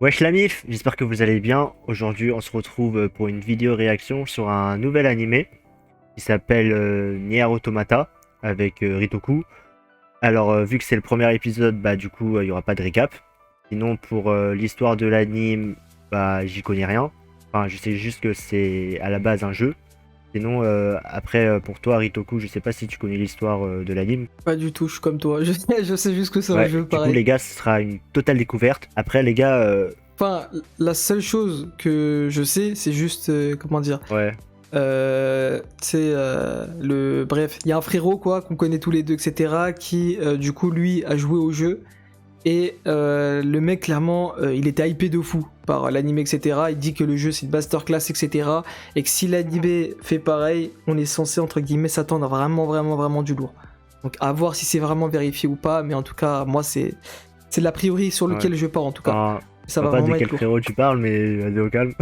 Wesh la mif, j'espère que vous allez bien. Aujourd'hui, on se retrouve pour une vidéo réaction sur un nouvel animé qui s'appelle Nier Automata avec Ritoku. Alors, vu que c'est le premier épisode, bah du coup, il y aura pas de récap. Sinon, pour l'histoire de l'anime, bah j'y connais rien. Enfin, je sais juste que c'est à la base un jeu. Sinon, après, pour toi, Ritoku, je sais pas si tu connais l'histoire de l'anime. Pas du tout, je suis comme toi. Je sais juste que c'est un Ouais, jeu du coup, pareil. les gars, ce sera une totale découverte. Après, les gars, Enfin, la seule chose que je sais, c'est juste, comment dire, ouais, c'est le. Bref, il y a un frérot, quoi, qu'on connaît tous les deux, etc., qui, du coup, lui, a joué au jeu. Et le mec, clairement, il était hypé de fou par l'anime, etc. Il dit que le jeu, c'est une masterclass, etc. Et que si l'anime fait pareil, on est censé, entre guillemets, s'attendre à vraiment, vraiment, vraiment du lourd. Donc, à voir si c'est vraiment vérifié ou pas. Mais en tout cas, moi, c'est l'a priori sur ouais. lequel je pars, en tout cas. Enfin, je Ça vois va pas de vraiment quel être lourd. frérot tu parles, mais vas-y au calme.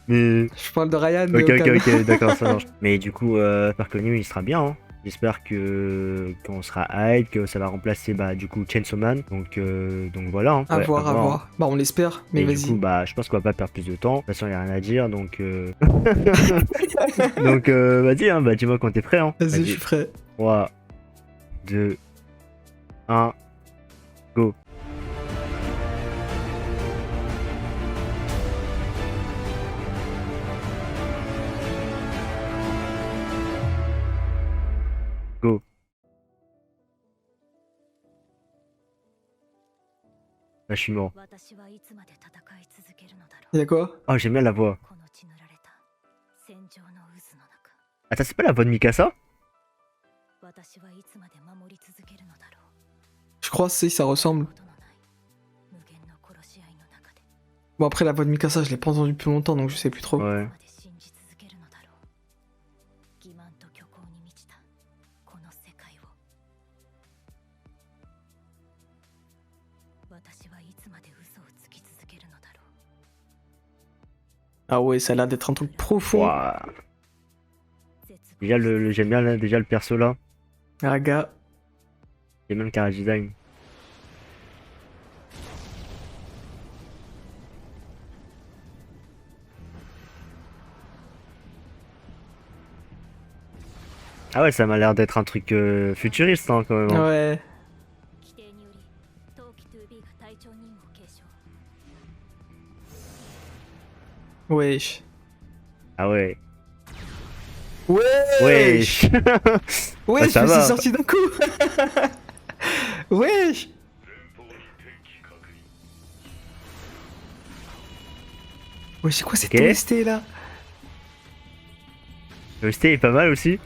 Mais Je parle de Ryan, mais ok, au ok, calme. ok, d'accord, ça marche. Mais du coup, j'espère que lui, il sera bien, hein. J'espère que qu'on sera hype, que ça va remplacer bah du coup Chainsaw Man. Donc voilà, hein. À Ouais, à voir, à voir, hein. voir. Bah, on l'espère, mais Et du coup, vas-y. bah je pense qu'on va pas perdre plus de temps. De toute façon, il y a rien à dire, donc vas-y, hein, bah dis-moi quand t'es prêt, hein. Vas-y, je Vas-y, suis prêt. 3, 2, 1, go. Go. Là, je suis mort. Il y a quoi? Oh, j'aime bien la voix. Attends, c'est pas la voix de Mikasa? Je crois que si, ça ressemble. Bon, après, la voix de Mikasa, je l'ai pas entendue depuis longtemps, donc je sais plus trop. Ouais. Ah ouais, ça a l'air d'être un truc profond. Ouah. Déjà, j'aime bien déjà le perso là. Raga. J'aime bien le cara design. Ah ouais, ça m'a l'air d'être un truc futuriste hein, quand même, hein. Ouais. Wesh. Ah ouais. Wesh. Wesh. Bah Wesh, ça mais c'est va. sorti d'un coup. Wesh. Wesh, c'est quoi cette Ok. OST là? Le ST est pas mal aussi.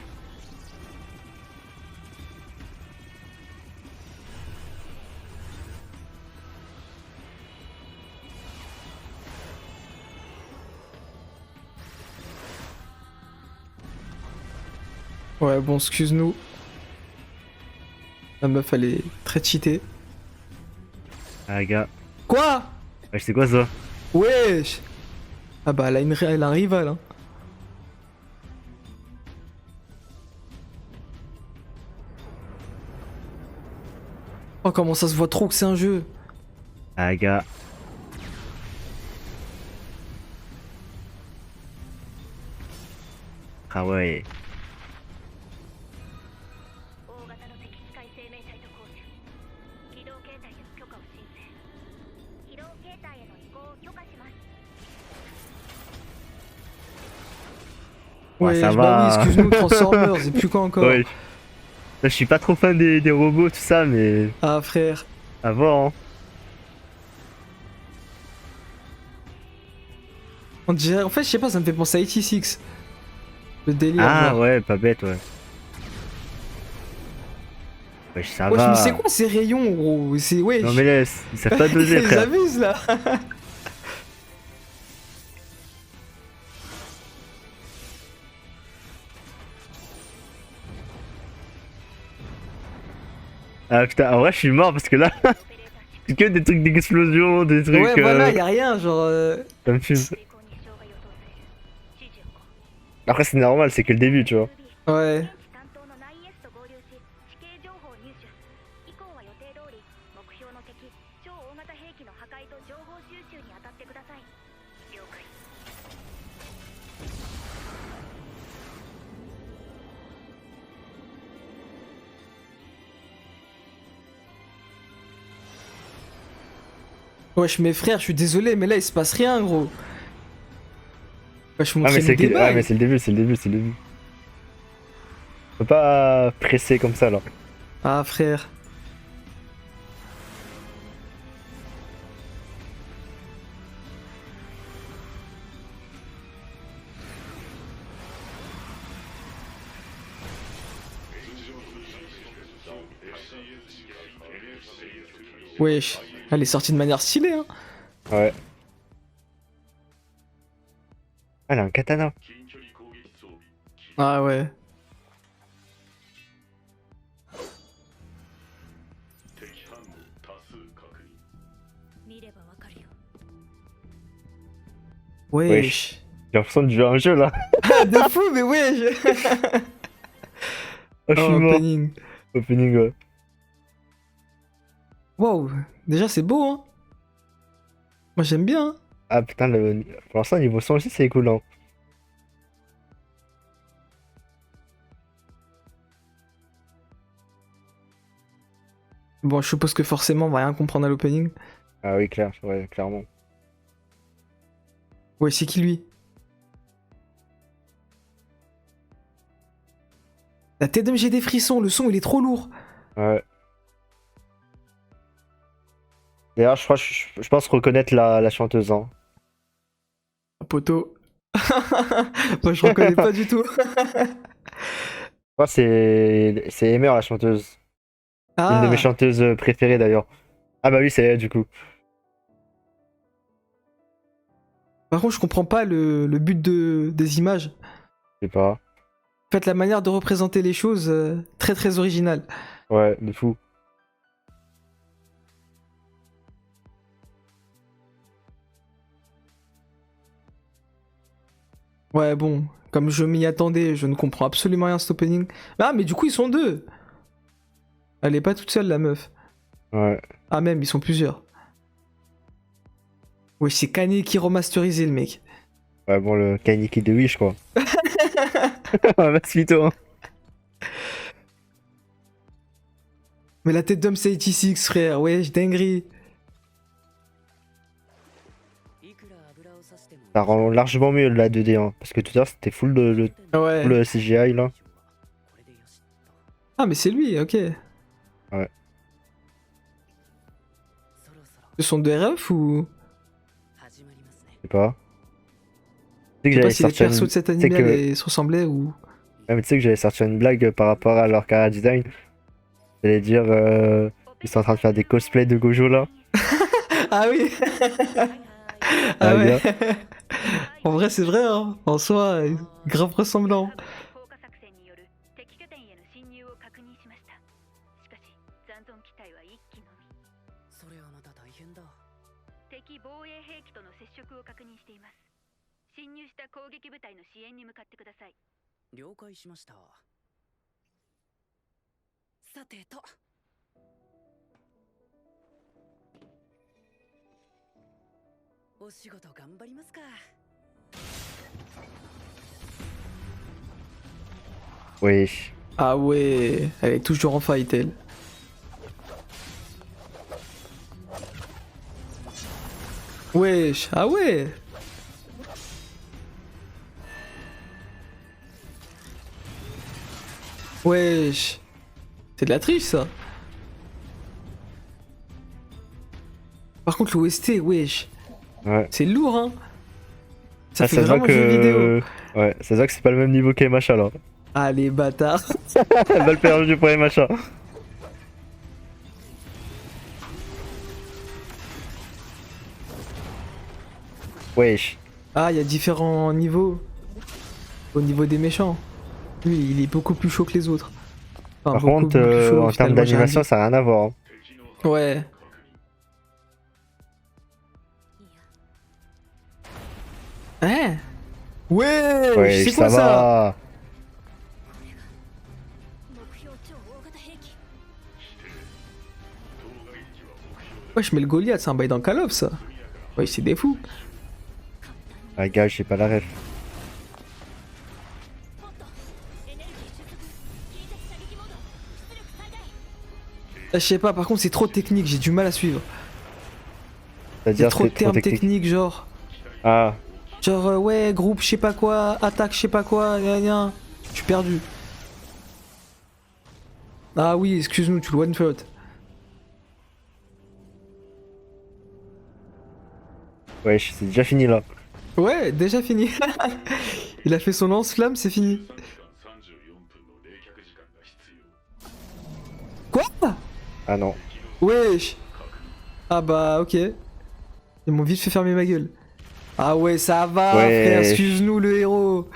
Ouais, bon, excuse-nous. La meuf, elle est très cheatée. Ah gars. Quoi? Wesh, c'est quoi ça? Wesh. Ah bah, elle a un rival, hein. Oh, comment ça se voit trop que c'est un jeu. Ah gars. Ah ouais. Ouais, ça Wesh, bah oui, va. excuse-nous, Transformers, et plus quoi encore? Ouais. Là, je suis pas trop fan des robots, tout ça, mais Ah, frère. à voir, hein. On dirait, en fait, je sais pas, ça me fait penser à 86. Le délire, Ah genre. ouais, pas bête, ouais. Wesh, ça Wesh, mais c'est va. quoi ces rayons, gros? C'est, Non mais wesh. laisse, ils savent pas doser, Ils frère. abusent, là. Ah putain, en vrai, je suis mort parce que là, c'est que des trucs d'explosion, des Ouais, trucs. voilà, y a rien, genre. Ça me fume. Après, c'est normal, c'est que le début, tu vois. Ouais. Wesh, mes frères, je suis désolé, mais là il se passe rien, gros. Wesh, Ah, mais montrez-nous c'est des ah, mais bails. c'est le début, c'est le début, c'est le début. Faut pas presser comme ça là. Ah, frère. Wesh, elle est sortie de manière stylée, hein. Ouais. Ah, elle a un katana. Ah ouais. Wesh. J'ai l'impression de jouer à un jeu là. Ah, de fou, mais wesh. Oh, je Oh, suis mort. opening. Opening, ouais. Wow, déjà c'est beau, hein. Moi j'aime bien, hein. Ah putain, pour l'instant, niveau son aussi, c'est cool, hein. Bon, je suppose que forcément on va rien comprendre à l'opening. Ah oui, clair, ouais, clairement. Ouais, c'est qui lui? La tête d'homme, j'ai des frissons, le son il est trop lourd. Ouais. D'ailleurs, je pense reconnaître la chanteuse, hein. Poto. Moi je reconnais pas du tout. Moi, c'est Emer, la chanteuse. Une de mes Ah, chanteuses préférées d'ailleurs. Ah bah oui, c'est elle du coup. par contre je comprends pas le but des images. Je sais pas. En fait, la manière de représenter les choses, très très originale. Ouais, de fou. Ouais, bon, comme je m'y attendais, je ne comprends absolument rien à cet opening. Ah, mais du coup ils sont deux. Elle est pas toute seule la meuf. Ouais. Ah même, ils sont plusieurs. Ouais, c'est Kaneki remasterisé le mec. Ouais, bon, le Kainiki de Wish, quoi. Vas Vito, hein. Mais la tête d'homme c'est 86 frère, wesh, dinguerie. Ça rend largement mieux la 2D, hein. Parce que tout à l'heure, c'était full Ouais. full CGI, là. Ah mais c'est lui, ok. Ouais. Ce sont deux RF ou... Je sais pas. Tu sais que Je sais pas j'avais si les sorti persos de cet anime que... se ressemblaient ou... Ouais, mais tu sais que j'avais sorti une blague par rapport à leur cara design. J'allais dire... Ils sont en train de faire des cosplays de Gojo, là. Ah oui. Ah, Ah ouais. gars. En vrai c'est vrai, hein. En soi, grave ressemblant. Oui. Ah ouais, elle est toujours en fight elle. Wesh, ah ouais. Wesh. C'est de la triche ça. Par contre l'OST, wesh. Ouais. C'est lourd hein. Ça Ah, fait ça se voit vraiment jeu vidéo. que... Ouais, ça se voit que c'est pas le même niveau qu'Emacha, là. Ah les bâtards. Balle perdue pour Emacha. Wesh. Ah, il y a différents niveaux. Au niveau des méchants. Lui, il est beaucoup plus chaud que les autres. Enfin, Par beaucoup, contre, beaucoup plus chaud, en termes finalement, j'ai rien d'animation, dit. ça n'a rien à voir, hein. Ouais. Hein? Ouais, Ouais, c'est quoi ça? va. Wesh, mais le Goliath, c'est un bail dans Call of ça. Ouais, c'est des fous. Ah, gars, j'ai pas la ref. Je sais pas, par contre, c'est trop technique, j'ai du mal à suivre. Il y a C'est-à-dire, trop de c'est trop termes technique. techniques, genre. Ah, Genre, ouais, groupe, je sais pas quoi, attaque, je sais pas quoi, gna gna. Je suis perdu. Ah oui, excuse-nous, tu le one shot. wesh, c'est déjà fini là. Ouais, déjà fini. Il a fait son lance-flamme, c'est fini. Quoi? Ah non. Wesh. Ah bah, ok. Ils m'ont vite fait fermer ma gueule. Ah ouais, ça va, frère, Wesh. excuse-nous le héros.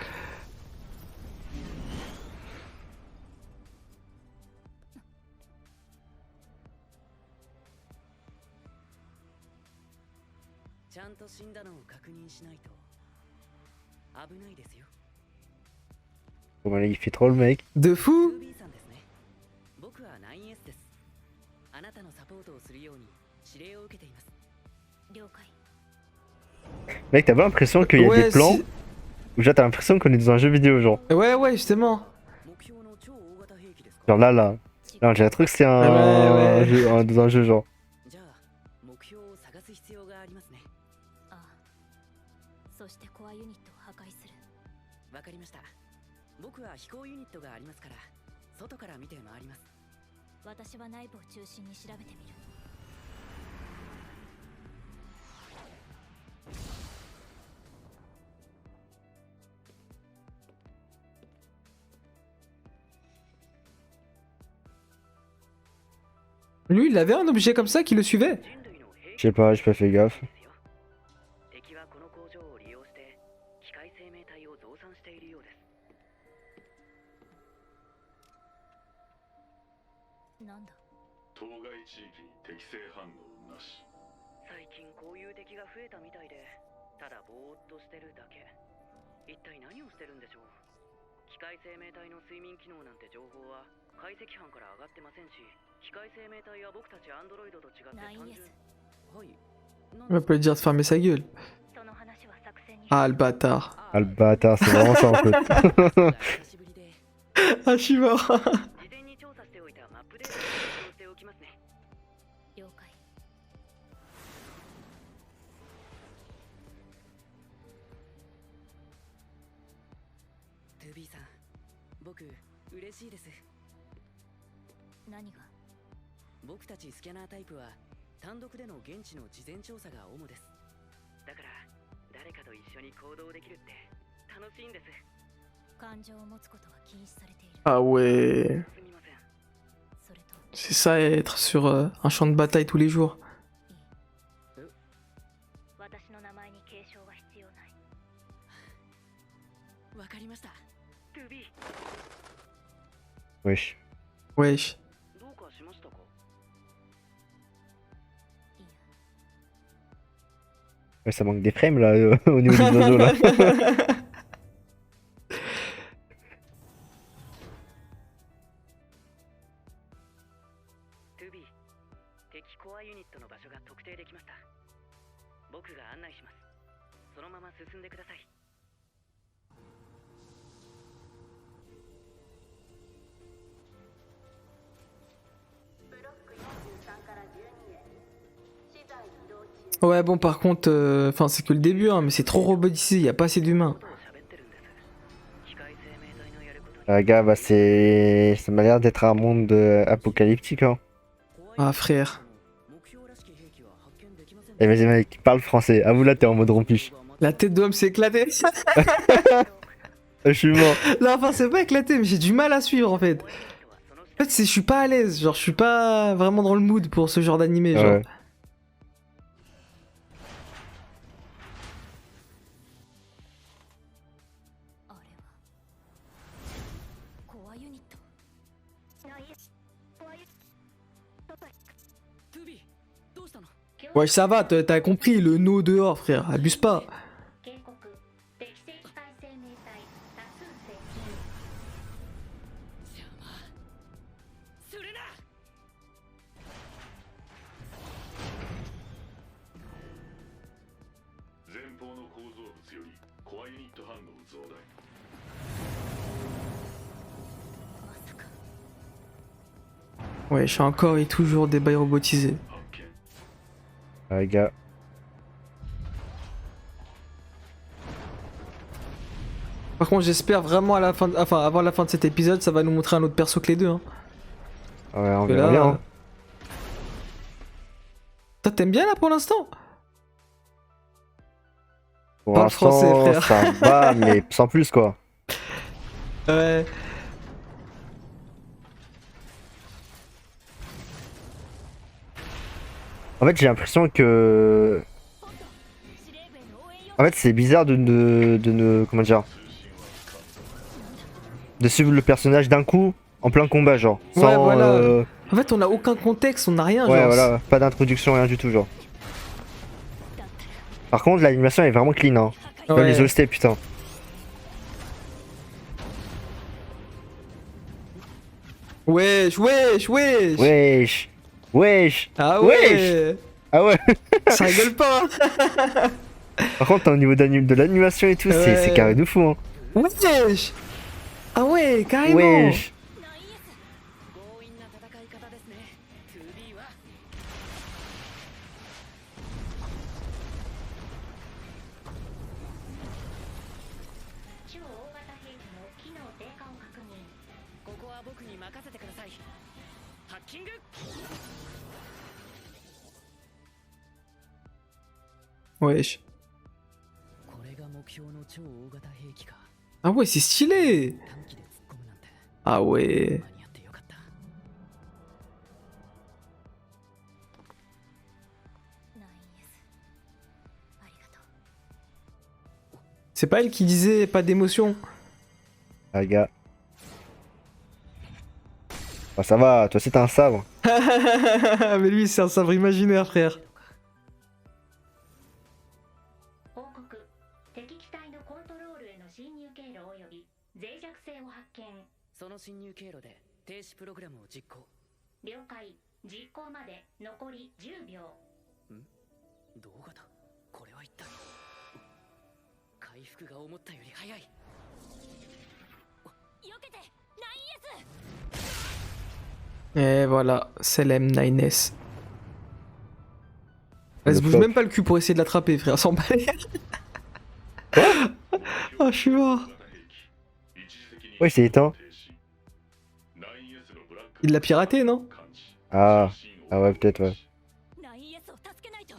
Comment il fait trop le mec. De fou. Mec, t'as pas l'impression qu'il y a des Ouais, plans où genre t'as l'impression qu'on est dans un jeu vidéo, genre. Ouais, justement. Genre là. Là, on dirait trop que c'est un Ouais. jeu, dans un jeu, genre. ああそしてコアユニットを破壊するわかりました僕は飛行ユニットがありますから外から見て回ります私は内部を中心に調べてみる Lui, il avait un objet comme ça qui le suivait. Je sais pas, j'ai pas fait gaffe. On peut dire de fermer sa gueule. Ah, le bâtard. Ah, le bâtard, c'est vraiment ça en fait. Ah, je suis mort. 了解 2B さん僕嬉しいです何が僕たちスキャナータイプは単独での現地の事前調査が主ですだから誰かと一緒に行動できるって楽しいんです感情を持つことは禁止されている Ah ouais. すみませんそれと C'est ça, être sur un champ de bataille tous les jours. 私の名前に継承は必要ないわかりました 2B Wesh. Wesh. どうかしましたかいや Ouais, ça manque des frames là, au niveau des oiseaux là. 2B 敵コアユニットの場所が特定できました僕が案内しますそのまま進んでください Ouais, bon, par contre, enfin, c'est que le début, hein, mais c'est trop robotisé, y a pas assez d'humains. Gars, bah ça m'a l'air d'être un monde apocalyptique, hein. Ah, frère. Eh vas-y mec, parle français. À vous là, t'es en mode rompiche. La tête d'homme s'est éclatée. Je suis mort. Là, enfin, c'est pas éclaté, mais j'ai du mal à suivre en fait. En fait, je suis pas à l'aise, genre, je suis pas vraiment dans le mood pour ce genre d'animé, genre. Ouais. Ouais, ça va, t'as compris, le no dehors, frère, abuse pas. Ouais, je suis encore et toujours des bails robotisés. Ah, les gars. Par contre, j'espère vraiment à la fin, enfin avant la fin de cet épisode, ça va nous montrer un autre perso que les deux. Hein. Ouais, on Que verra bien. Hein. Toi, t'aimes bien là pour l'instant? Pour Parle français, l'instant, frère. ça va, mais sans plus quoi. Ouais. En fait, j'ai l'impression que. En fait, c'est bizarre de ne. Comment dire? De suivre le personnage d'un coup en plein combat, genre. Sans. Ouais, voilà. En fait, on a aucun contexte, on n'a rien, Ouais, genre. voilà, pas d'introduction, rien du tout, genre. Par contre, l'animation est vraiment clean, hein. Comme Ouais. les OST, putain. Wesh, wesh, wesh. Wesh. Wesh. Ah Wesh. ouais. Ah ouais. Ça rigole pas. Hein. Par contre, au niveau de l'animation et tout, c'est Ouais. carré de fou, hein. Wesh. Ah ouais, carrément. Wesh. 強引な戦い方ですね 2B は超大型兵器の機能低下を確認。ここは僕に任せてくださいハッキング Wesh. これが目標の超大型兵器か Ah ouais, c'est stylé. 短期で突っ込むなんて Ah ouais. 間に合ってよかった C'est pas elle qui disait pas d'émotion. Ah, gars. Bah, ça va, toi, c'est un sabre. Mais lui, c'est un sabre imaginaire, frère. 報告。敵機体のコントロールへの侵入経路及び脆弱性を発見。その侵入経路で停止プログラムを実行了解。実行まで残り10秒。動画だこれは一体回復が思ったより早い避けて Et voilà, c'est l'M9S. Elle Le se bouge top. même pas le cul pour essayer de l'attraper, frère, sans balai. Oh, je suis mort. Ouais, c'est éteint. Il l'a piraté, non? Ah. Ah ouais, peut-être, ouais. 9S を助けないと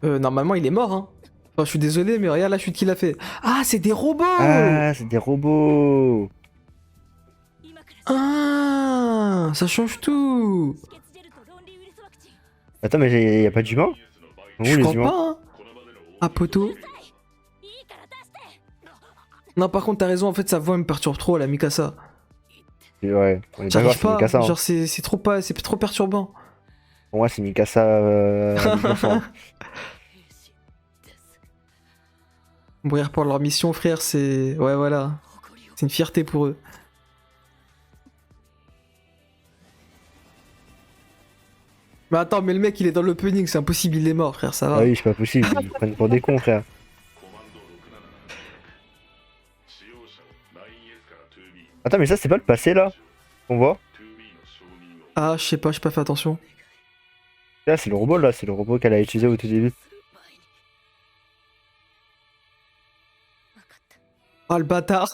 Normalement, il est mort, hein. Enfin, je suis désolé, mais regarde la chute qu'il a fait. Ah, c'est des robots! Ah, c'est des robots. 今から Ah, ça change tout. 止血ジェルとロンリーウイルスワクチン Attends, mais y a pas d'humains? Où Je les crois humains? pas, hein. Ah, poteau. いいから出して Non, par contre, t'as raison, en fait, sa voix me perturbe trop, la Mikasa. Ouais, on est d'accord, J'arrive c'est pas, Mikasa. Hein. genre, c'est trop pas, c'est trop perturbant. Pour moi, c'est Mikasa. 100%. 兵士です Mourir pour leur mission, frère, c'est. Ouais, voilà. 誇りを C'est une fierté pour eux. Mais attends, mais le mec il est dans l'opening, c'est impossible, il est mort, frère, ça va. Ah oui, c'est pas possible, ils prennent pour des cons, frère. Attends, mais ça, c'est pas le passé là? On voit? Ah, je sais pas, j'ai pas fait attention. Là, c'est le robot là, c'est le robot qu'elle a utilisé au tout début. 分かった Ah, le bâtard.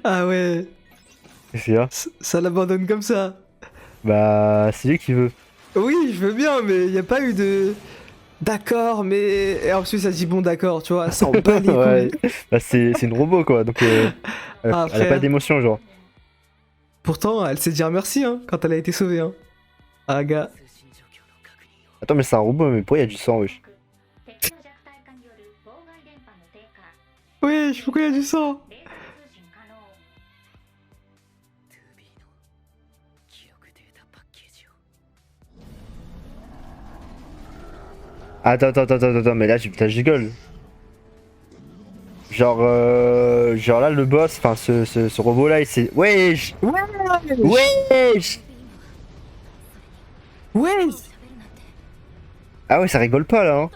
Ah ouais, C'est ça? ça l'abandonne comme ça. Bah, c'est lui qui veut. Oui, je veux bien, mais y a pas eu de. D'accord, mais. Et ensuite, ça dit bon, d'accord, tu vois, ça en bat les Ouais. couilles. Bah, c'est une robot quoi, donc elle, Ah, elle a pas frère. d'émotion, genre. Pourtant, elle sait dire merci, hein, quand elle a été sauvée, hein. Ah, gars. 通信状況の確認を Attends, mais c'est un robot, mais pourquoi il y a du sang, wesh? 敵の弱体化による妨害電波の低下。 Wesh, pourquoi y a du sang? レーザー通信可能。 2B の記録データパッケージを Attends, mais là, je rigole. Genre là, le boss, enfin, ce robot là, il s'est. Wesh! Wesh! Ouais. Ah ouais, ça rigole pas là, hein.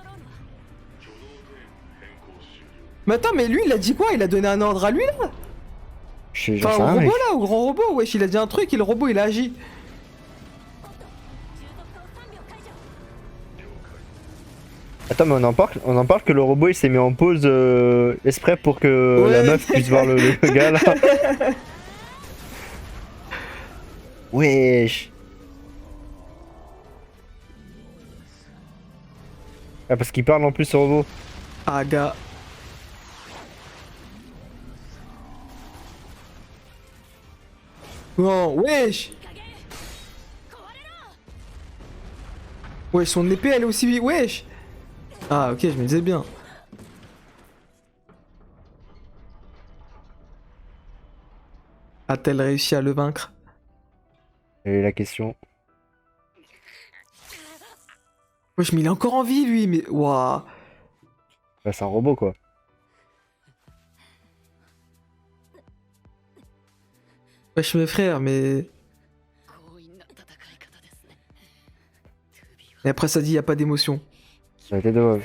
Mais attends, mais lui, il a dit quoi? Il a donné un ordre à lui là? J'en Enfin, sais au rien, robot mec. là, au grand robot, wesh, il a dit un truc et le robot il a agi. Attends, mais on en parle que le robot il s'est mis en pause exprès pour que Ouais. la meuf puisse voir le gars là. Wesh. Ah, parce qu'il parle en plus ce robot. Ah, gars. Non, wesh. Wesh, son épée elle est aussi. Wesh. Ah, ok, je me disais bien. A-t-elle réussi à le vaincre? Et la question. Wesh, mais il est encore en vie lui, mais. Waouh. Bah, c'est un robot quoi. Wesh, mes frères, mais. 強引な戦い方ですね。2B は Et après, ça dit y a pas d'émotion. Ça a été de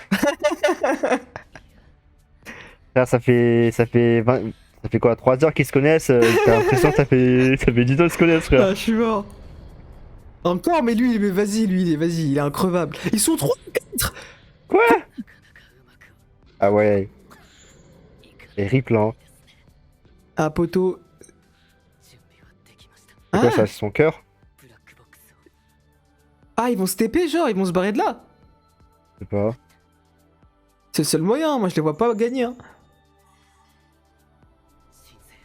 Frère, ça fait quoi, 3 heures qu'ils se connaissent, t'as l'impression que ça fait 10 ans qu'ils se connaissent, frère. Ah, je suis mort. Encore, mais lui, mais vas-y, il est increvable. Ils sont 3, 4. Quoi? なかなかうまく Ah ouais, いか et rip là, hein. Ah, poteau. 準備はできました。 C'est quoi Ah. ça, c'est son cœur? ブラックボックスを Ah, ils vont se TP, genre, ils vont se barrer de là. Je sais pas. C'est le seul moyen, moi je les vois pas gagner. Hein. 申請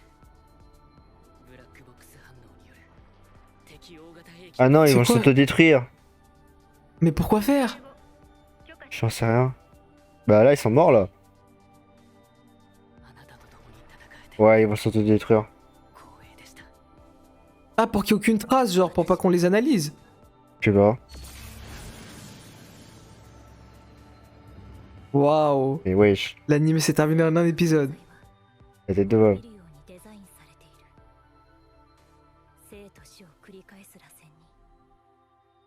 ブラックボックス反応による敵大型兵器 Ah non, ils C'est vont quoi? s'autodétruire. Mais pourquoi faire? J'en sais rien. Bah là, ils sont morts là. あなたと共に戦えて Ouais, ils vont s'autodétruire. 光栄でした。 Ah, pour qu'il y ait aucune trace, genre, pour pas qu'on les analyse. Je sais pas. Waouh. Mais wesh, L'anime s'est terminé en un épisode. la tête de Bob. 見るようにデザインされている生と死を繰り返す螺旋に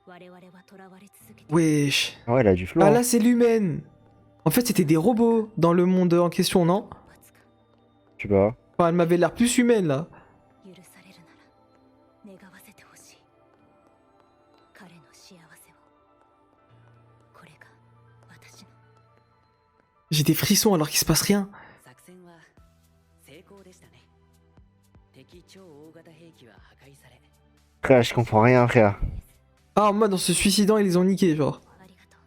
我々は囚われ続けている Wesh. Ah ouais, elle a du flow. Ah hein. là, c'est l'humaine. En fait, c'était des robots dans le monde en question, non? 突破つか Je sais pas. Enfin, elle m'avait l'air plus humaine là. 許されるなら願わせてほしい彼の幸せをこれが私の J'ai des frissons alors qu'il se passe rien. 作戦は成功でしたね。敵超大型兵器は破壊され、 Frère, je comprends rien, frère. Ah, en mode, en se suicidant, ils les ont niqués, genre. ありがとう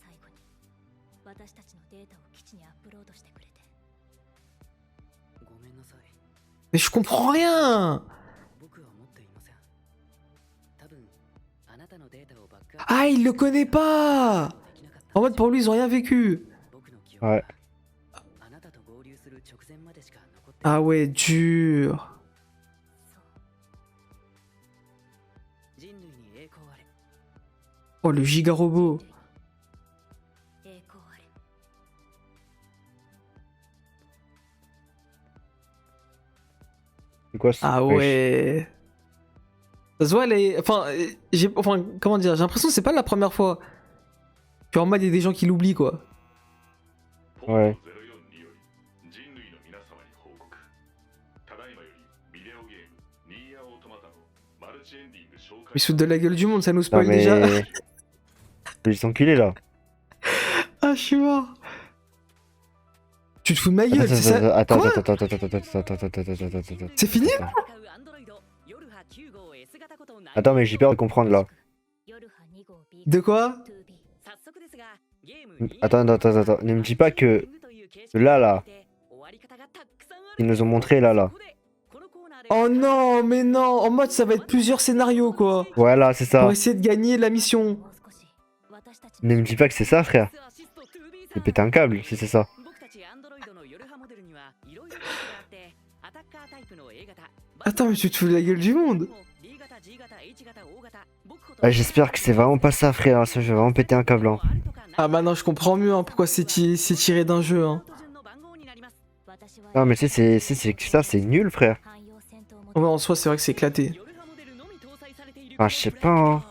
最後に私たちのデータを基地にアップロードしてくれてごめんなさい。 Mais je comprends rien. 僕は持っていません。多分あなたのデータをバックアップ Ah, il le connaît pas. できなかった En mode, pour lui, ils ont rien vécu. 僕の記憶は、はいあなたと合流する直前までしか残ってい Ah ouais, dur. 人類に栄光あれ。 Oh, le giga robot. 栄光あれ C'est quoi ça? Ah ouais. Ça se voit, elle est... Enfin, enfin, comment dire, j'ai l'impression que c'est pas la première fois. Puis en mode, il y a des gens qui l'oublient, quoi. Ouais. 04により人類の皆様に報告。ただいまよりビデオゲームニーヤオートマタのマルチエンディング紹介 Mais sous de la gueule du monde, ça nous Non spoil déjà. mais... Je vais s'enculer là. Ah, je suis mort. Tu te fous de ma gueule, c'est ça? Attends, Quoi? attends, attends, attends, attends, attends, attends, attends, attends, attends, attends. C'est fini? 戦うアンドロイドヨルハ9号 S 型ことナイ Attends, mais j'ai peur de comprendre là. 夜波2号 B De quoi? 2B 早速ですがゲーム Attends, attends, attends, attends. Ne me dis pas que là, ils nous ont montré là. Oh non, mais non. En mode, ça va être plusieurs scénarios, quoi. Voilà, c'est ça. Pour essayer de gagner la mission. もう少し私たち Ne me dis pas que c'est ça, frère. J'ai pété un câble si c'est ça. 僕たちアンドロイドのヨルハモデルにはいろいろな種類があってアタッカータイプの A 型 Attends, mais tu te fous de la gueule du monde. D 型 G 型 H 型 O 型僕ほど Ah, j'espère que c'est vraiment pas ça, frère. Ça, je vais vraiment péter un câble. Hein. Ah, maintenant, je comprends mieux hein, pourquoi c'est tiré d'un jeu. Hein. Non, mais tu sais, ça, c'est nul, frère. Ouais, en soi, c'est vrai que c'est éclaté. Enfin, je sais pas, hein.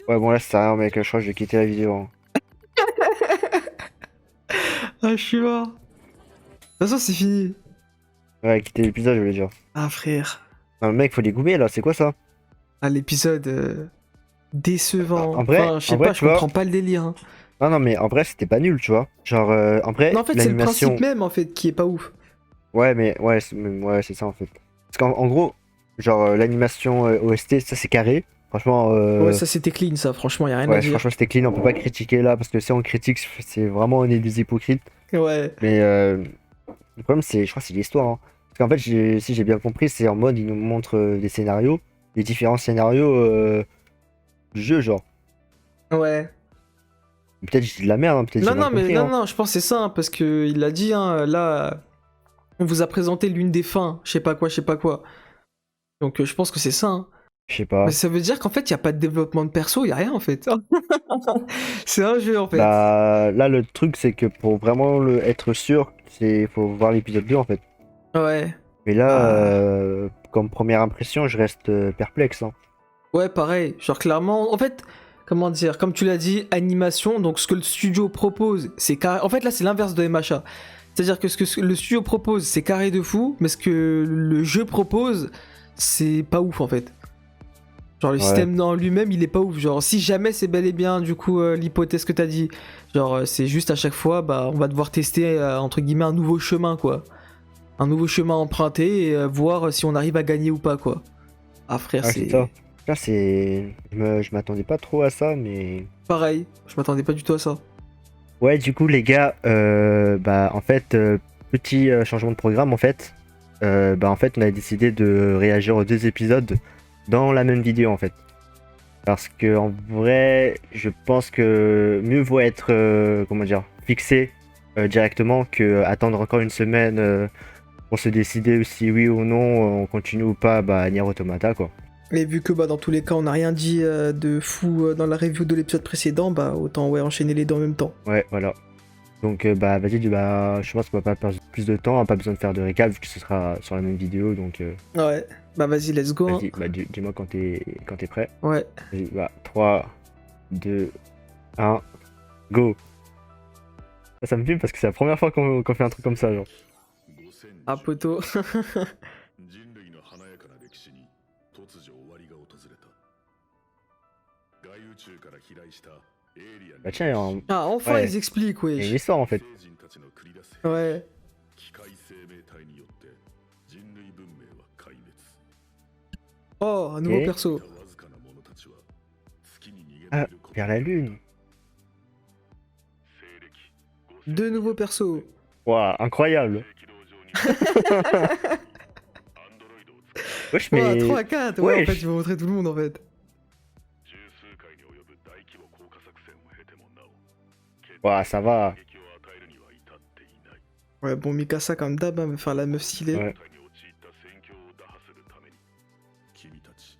Ouais, bon, là, c'est rien, mec. Je crois que je vais quitter la vidéo, hein. Ah, je suis mort. De toute façon, c'est fini. Ouais, quitter l'épisode, je voulais dire. Ah, frère. Non, mec, faut les goumer, là. C'est quoi ça? Ah, l'épisode décevant. En vrai, Enfin, je sais pas, je tu vois. comprends pas le délire, hein. Non, non, mais en vrai, c'était pas nul, tu vois. Genre, en vrai, Non, en fait, c'est le l'animation. principe même, en fait, qui est pas ouf. Ouais, mais ouais, c'est ça, en fait. Parce qu'en gros, genre, l'animation OST, ça, c'est carré. Franchement, Ouais, ça, c'était clean, ça. Franchement, y a rien à ouais, dire. franchement, c'était clean. On peut pas critiquer là, parce que si on critique, c'est vraiment, on est des hypocrites. Ouais. Mais le problème, je crois, c'est l'histoire, hein. Parce qu'en fait, si j'ai bien compris, c'est en mode, ils nous montrent des scénarios, les différents scénarios du jeu, genre. Ouais. Peut-être j'ai dit de la merde, hein, peut-être j'ai Non, mal non, mais compris, non, hein. non, je pense que c'est ça, hein, parce que il l'a dit, hein, là, on vous a présenté l'une des fins, je sais pas quoi, je sais pas quoi. Donc, je pense que c'est ça, hein. Je sais pas. Mais ça veut dire qu'en fait, y a pas de développement de perso, y a rien, en fait. C'est un jeu, en fait. Bah, là, le truc, c'est que pour vraiment être sûr, faut voir l'épisode 2, en fait. Ouais. Mais là, Ah. comme première impression, je reste perplexe, hein. Ouais, pareil. Genre, clairement, en fait, comment dire, comme tu l'as dit, animation, donc ce que le studio propose, c'est carré. En fait, là, c'est l'inverse de MHA. C'est-à-dire que ce que le studio propose, c'est carré de fou, mais ce que le jeu propose, c'est pas ouf, en fait. Genre, le Ouais. système dans lui-même, il est pas ouf. Genre, si jamais c'est bel et bien, du coup, l'hypothèse que t'as dit, genre, c'est juste à chaque fois, bah, on va devoir tester, entre guillemets, un nouveau chemin, quoi. Un nouveau chemin emprunté et voir si on arrive à gagner ou pas, quoi. Ah, frère, Ah, c'est ça. c'est. Là, je m'attendais pas trop à ça, mais. Pareil, je m'attendais pas du tout à ça. Ouais, du coup, les gars, bah, en fait, petit changement de programme, en fait. Bah, en fait, on a décidé de réagir aux 2 épisodes dans la même vidéo, en fait. Parce que, en vrai, je pense que mieux vaut être, comment dire, fixé directement que attendre encore une semaine pour se décider si oui ou non on continue ou pas bah, Nier Automata, quoi. Et vu que bah, dans tous les cas, on n'a rien dit de fou dans la review de l'épisode précédent, bah autant ouais, enchaîner les deux en même temps. Ouais, voilà. Donc, bah, vas-y, bah, je pense qu'on va pas perdre plus de temps, on a pas besoin de faire de récap vu que ce sera sur la même vidéo. Donc, Ouais, bah vas-y, let's go. Hein. vas-y, bah, dis-moi quand t'es prêt. Ouais. Vas-y, bah, 3, 2, 1, go! Ça me fume parce que c'est la première fois qu'on fait un truc comme ça, genre. Ah, poteau. 人類の華やかな歴史に突如終わりが訪れた。外宇宙から飛来したエイリアン Bah, tiens, il y a un- Ah, enfin, Ouais. ils expliquent, il y a une wesh. histoire en fait. 星人たちの繰り出す Ouais. 機械生命体によって人類文明は壊滅。 Oh, un nouveau Ok. perso. わずかな者たちは月に逃げ Ah, ていること vers la lune. 西暦 Deux nouveaux persos. Waouh, incroyable. 軌道上にアンドロイドを使い Wesh, Ouais, mais. 3 à 4. Ouais, en Wesh. fait, ils vont montrer tout le monde en fait. 十数回に及ぶ大規模降下作戦を経てもなお決 Ouah, ça va. 撃を与えるには至っていない。 Ouais, bon, Mikasa, comme d'hab, hein, veut faire la meuf stylée. Ouais. 状態に陥った戦況を打破するために君たち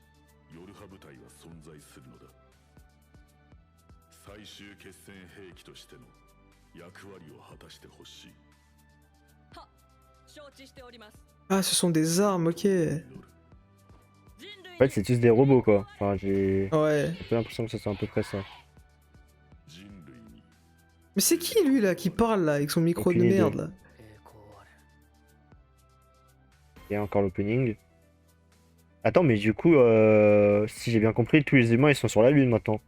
ヨルハ部隊は存在するのだ。最終決戦兵器としての役割を果たしてほしい。は承知しております Ah, ce sont des armes, ok. 祈る。人類 En fait, c'est tous des robots quoi. Enfin, j'ai Ouais. un peu l'impression que ça soit à peu près ça. 人類に Mais c'est qui lui là qui parle là avec son micro Aucune de idée. merde là? 栄光あれ Il y a encore l'opening. Attends, mais du coup, si j'ai bien compris, tous les humains ils sont sur la lune maintenant.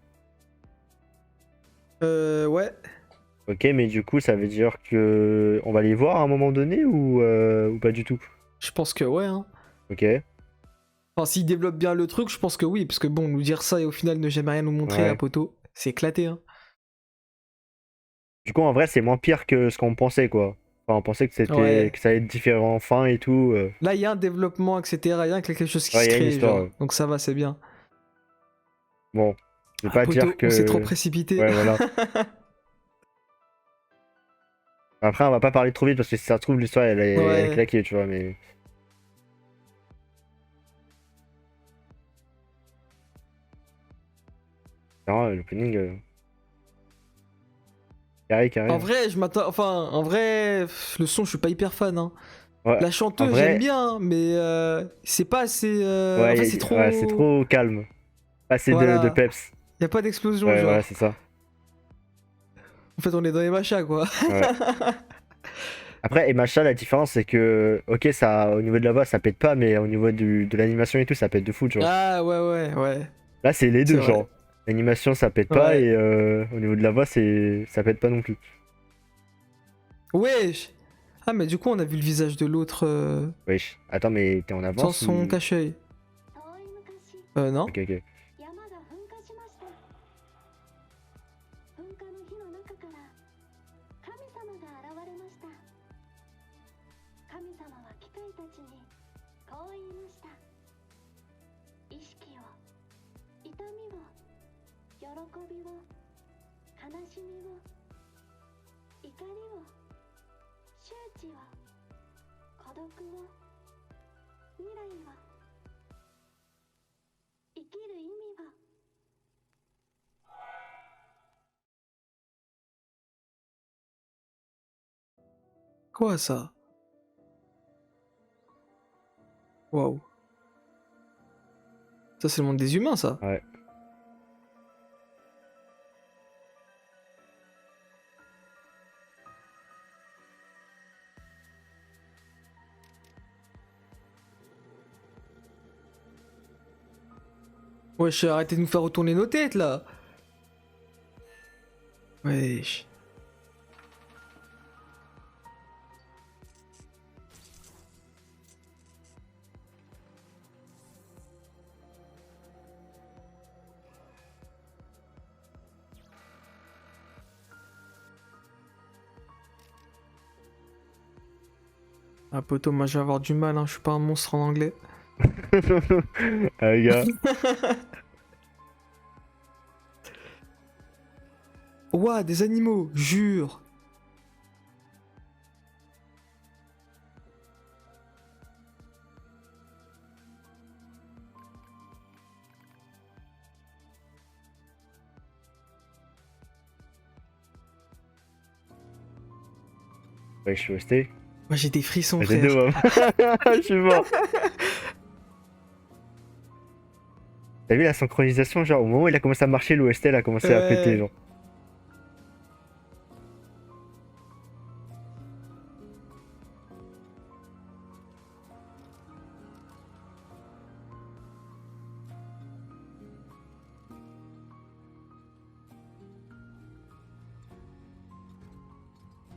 Ouais. Ok, mais du coup, ça veut dire que on va les voir à un moment donné ou pas du tout? Je pense que ouais, hein. Ok. Enfin, s'ils développent bien le truc, je pense que oui, parce que bon, nous dire ça et au final ne jamais rien nous montrer Ouais. à poteau, c'est éclaté, hein. Du coup, en vrai, c'est moins pire que ce qu'on pensait quoi. Enfin, on pensait que c'était Ouais. que ça allait être différent fin et tout. Là, il y a un développement, etc. Il y a quelque chose qui Ouais, se il y a une crée, histoire, genre. ouais. Donc ça va, c'est bien. Bon, je vais Ah, pas poteau, dire que. on s'est trop précipité. Ouais, voilà. Après, on va pas parler trop vite parce que si ça se trouve, l'histoire elle est Ouais. claquée, tu vois, mais. Non, l'opening. Carré, carré. En vrai, je m'attends. Enfin, en vrai, le son, je suis pas hyper fan. Hein. Ouais. La En chanteuse, vrai, j'aime bien, hein, mais c'est pas assez. En ouais, fait, c'est ouais, c'est trop. trop calme. Pas assez de Voilà. peps. Y a pas d'explosion, Ouais, voilà, genre. c'est ça. En fait, on est dans les machas, quoi. Ouais. Après, et Masha, la différence, c'est que, ok, ça, au niveau de la voix, ça pète pas, mais au niveau de l'animation et tout, ça pète de fou, tu vois. Ah, ouais, ouais, ouais. Là, c'est les C'est deux, vrai. genre. L'animation, ça pète pas, Ouais. et au niveau de la voix, ça pète pas non plus. Wesh. Ah, mais du coup, on a vu le visage de l'autre Wesh. Attends, mais t'es en sans avance son ou... cache-œil. 遠い昔 Non. Ok, ok. 山が噴火しました。噴火の火の中から神様が現れました。神様は機械たちにこう言いました。意識を、痛みを、喜びを、悲しみを、怒りを、周知を、孤独を、未来を、生きる意味を。Quoi, ça? Waouh. Ça, c'est le monde des humains, ça. Ouais. Wesh, arrêtez de nous faire retourner nos têtes, là. Wesh. Ah, poto, moi, je vais avoir du mal, hein. Je suis pas un monstre en anglais. Ah, les gars. Ouah, des animaux, jure. Ouais, je suis resté. Moi, j'ai des frissons, J'ai deux frère. hommes. Je suis mort. T'as vu la synchronisation, genre, au moment où il a commencé à marcher, l'OST, elle a commencé à péter, Ouais. genre.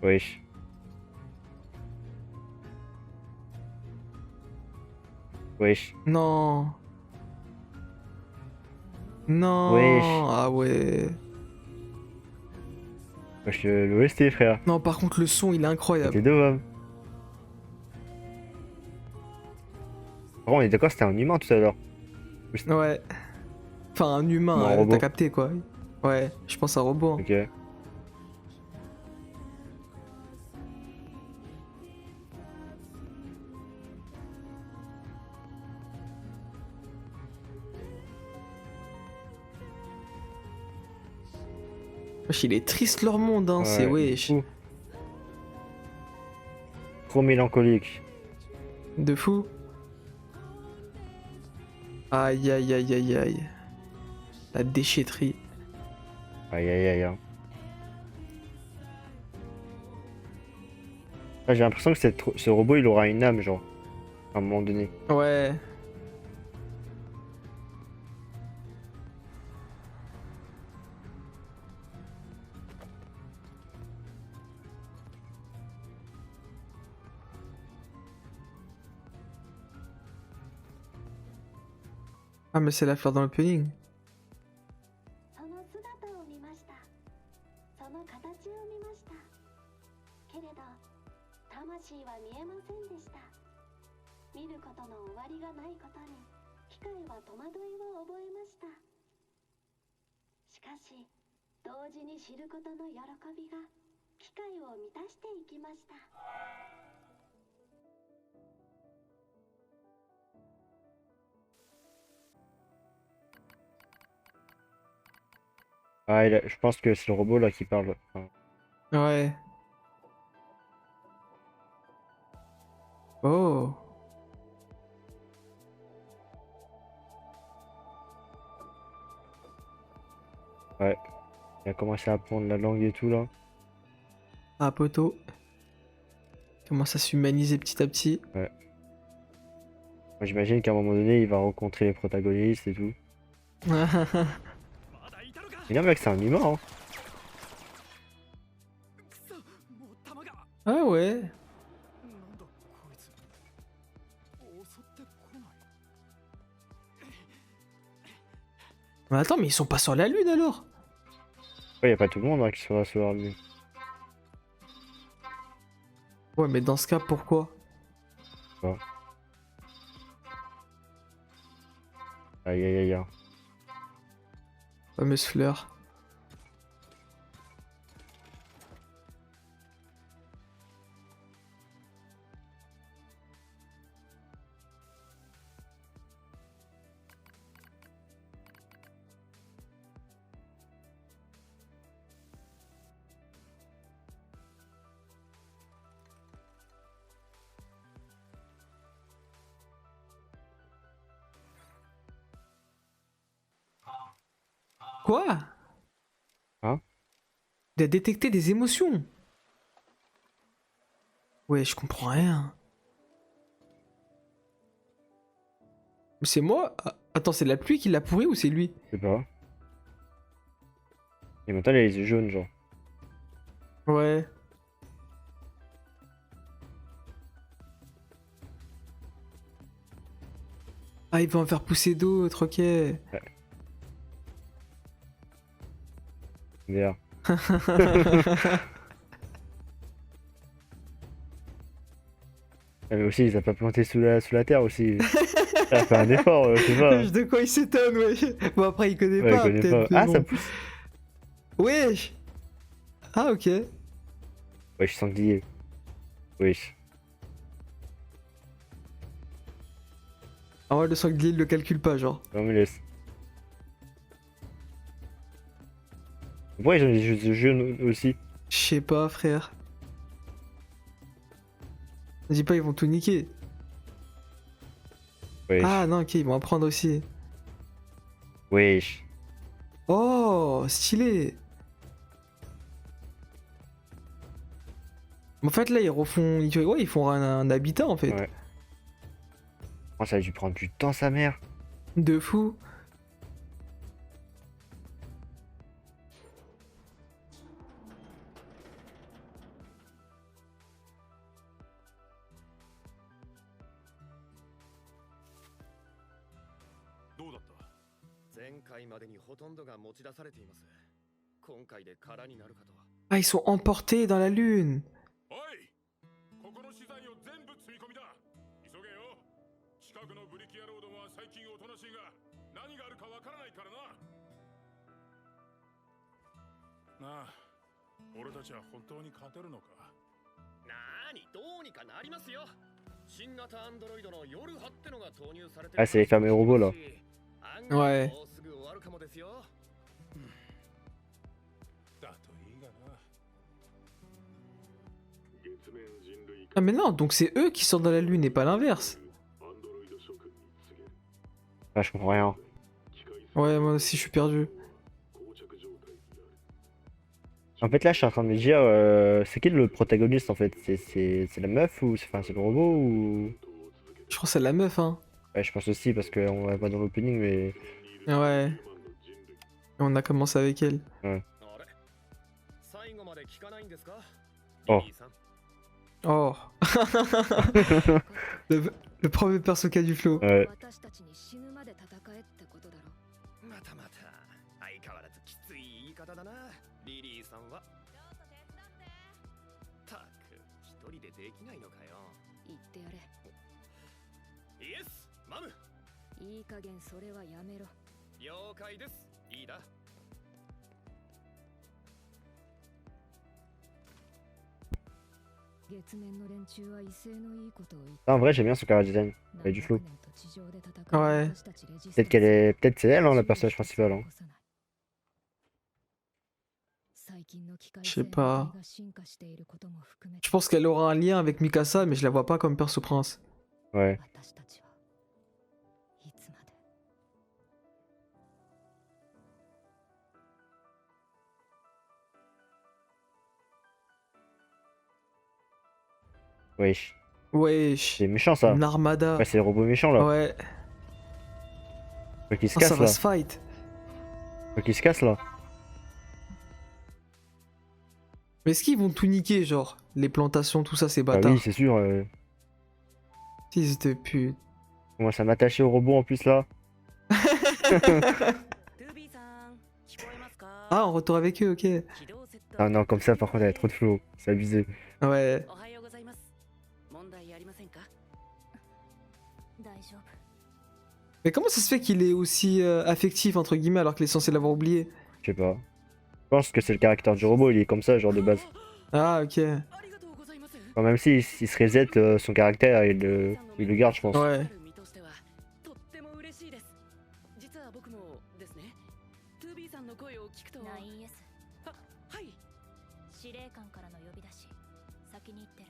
Wesh. Wesh. Non. Non. Wesh. Ah ouais. Wesh, l'OST, frère. Non, par contre, le son, il est incroyable. C'était deux hommes. Par contre, on est d'accord, c'était un humain tout à l'heure. Ouais. Enfin, un Ou humain, un robot. t'as capté, quoi. Ouais, je pense un robot. Hein. Ok. Wesh, il est triste leur monde, hein. C'est Ouais, wesh. fou. Trop mélancolique. De fou. Aïe, aïe, aïe, aïe, aïe. La déchetterie. Aïe aïe aïe. Hein. Ah, j'ai l'impression que ce robot il aura une âme, genre, à un moment donné. Ouais. Ah, mais c'est la fleur dans l'opening. その姿を見ました。その形を見ました。けれど魂は見えませんでした。見ることの終わりがないことに機械は戸惑いを覚えました。しかし同時に知ることの喜びが機械を満たしていきました。 Ah, je pense que c'est le robot là qui parle. Enfin, Ouais. Oh. Ouais. Il a commencé à apprendre la langue et tout là. Ah, poteau. Commence à s'humaniser petit à petit. Ouais. Moi, j'imagine qu'à un moment donné, il va rencontrer les protagonistes et tout. Et là, mec, c'est un humain, hein. Ah ouais. Mais attends, mais ils sont pas sur la lune alors? Ouais, y a pas tout le monde hein, qui sera sur la lune. Ouais, mais dans ce cas, pourquoi? Aïe aïe aïe. Aïe. Fameuse fleur. Quoi? Hein? Il a détecté des émotions. Ouais, je comprends rien. C'est moi? Ah, attends, c'est la pluie qui l'a pourri ou c'est lui? Je sais pas. Et maintenant, il a les yeux jaunes, genre. Ouais. Ah, il va en faire pousser d'autres, ok. D'ailleurs. Ah, mais aussi, il les a pas plantés sous la terre aussi. Il a fait un effort, je sais pas. De quoi il s'étonne, ouais. Bon, après, il connaît Ouais, il pas, connaît peut-être. pas. Mais Ah, ça bon. pousse. Wesh. Ah, ok. Ouais, je suis sanglier. Wesh. Ah ouais, le sanglier, il le calcule pas, genre. Non, mais laisse. Pourquoi ils ont les yeux jaunes aussi? Je sais pas, frère. Dis pas, ils vont tout niquer. Wesh. Ah non, ok, ils vont apprendre aussi. Wesh. Oh, stylé. En fait, là, ils refont. Ouais, ils font un habitat, en fait. Ouais. Oh, ça a dû prendre du temps, sa mère. De fou. Ah, ils sont emportés dans la lune. おい、ここの資材を全部積み込みだ。急げよ。近くのブリキアロードは最近おとなしいが、何があるかわからないからな。なあ、俺たちは本当に勝てるのか。なーに、どうにかなりますよ。新型アンドロイドの夜波ってのが投入されて Ah, c'est les fameux robots là. Ouais. もうすぐ終わるかもですよ。だといいがな。 Ah, mais non, donc c'est eux qui sont dans la lune et pas l'inverse. Ah, je comprends rien. Ouais, moi aussi, je suis perdu. En fait, là, je suis en train de me dire, c'est qui le protagoniste en fait? C'est la meuf ou c'est le robot ou. Je crois que c'est la meuf, hein. Ouais, je pense aussi parce qu'on va pas dans l'opening, mais. Ouais. Et on a commencé avec elle. Ouais. 最後まで聞かないんですか？おリリーさん。 Oh. le premier perso qui a du flow. Ouais. 私たちに死ぬまで戦えってことだろ。またまた相変わらずきつい言い方だな。リリーさんは。たく一人でできないのかよ。言ってやれ。イエス、マム。いい加減それはやめろ。了解です。いいだ。 月面の連中は威勢のいいことを言って Ah, en vrai, j'aime bien son cara design. Elle a du flow. 何百年と地上で戦う Ouais. 私たちレジスタンス Peut-être qu'elle est. Peut-être c'est elle, hein, la personnage principale. Hein. Je sais pas. Je pense qu'elle aura un lien avec Mikasa, mais je la vois pas comme perso prince. Ouais. Wesh. Wesh. C'est méchant ça. Une armada. Ouais, c'est les robots méchants là. Ouais. Faut qu'ils se Oh, ça cassent va là. se fight. Faut qu'ils se cassent là. Mais est-ce qu'ils vont tout niquer, genre les plantations, tout ça, ces Bah bâtards? oui, c'est sûr. Fils de pute. On commence à m'attacher aux robots en plus là. トゥービーさん聞こえますか Ah, on retourne avec eux, ok. 起動セット Ah non, comme ça par contre, elle a trop de flow. C'est abusé. Ouais. おはようございます問題ありませんか大丈夫。 Mais comment ça se fait qu'il est aussi affectif, entre guillemets, alors qu'il est censé l'avoir oublié? Je sais pas. Je pense que c'est le caractère du robot, il est comme ça, genre de base. Ah, ok. ありがとうございます Enfin, même s'il se reset son caractère, il le garde, je pense. Ouais. 見としてはとっても嬉しいです実は僕もですねトゥービーさんの声を聞くと 9S はい司令官からの呼び出し先に行ってる。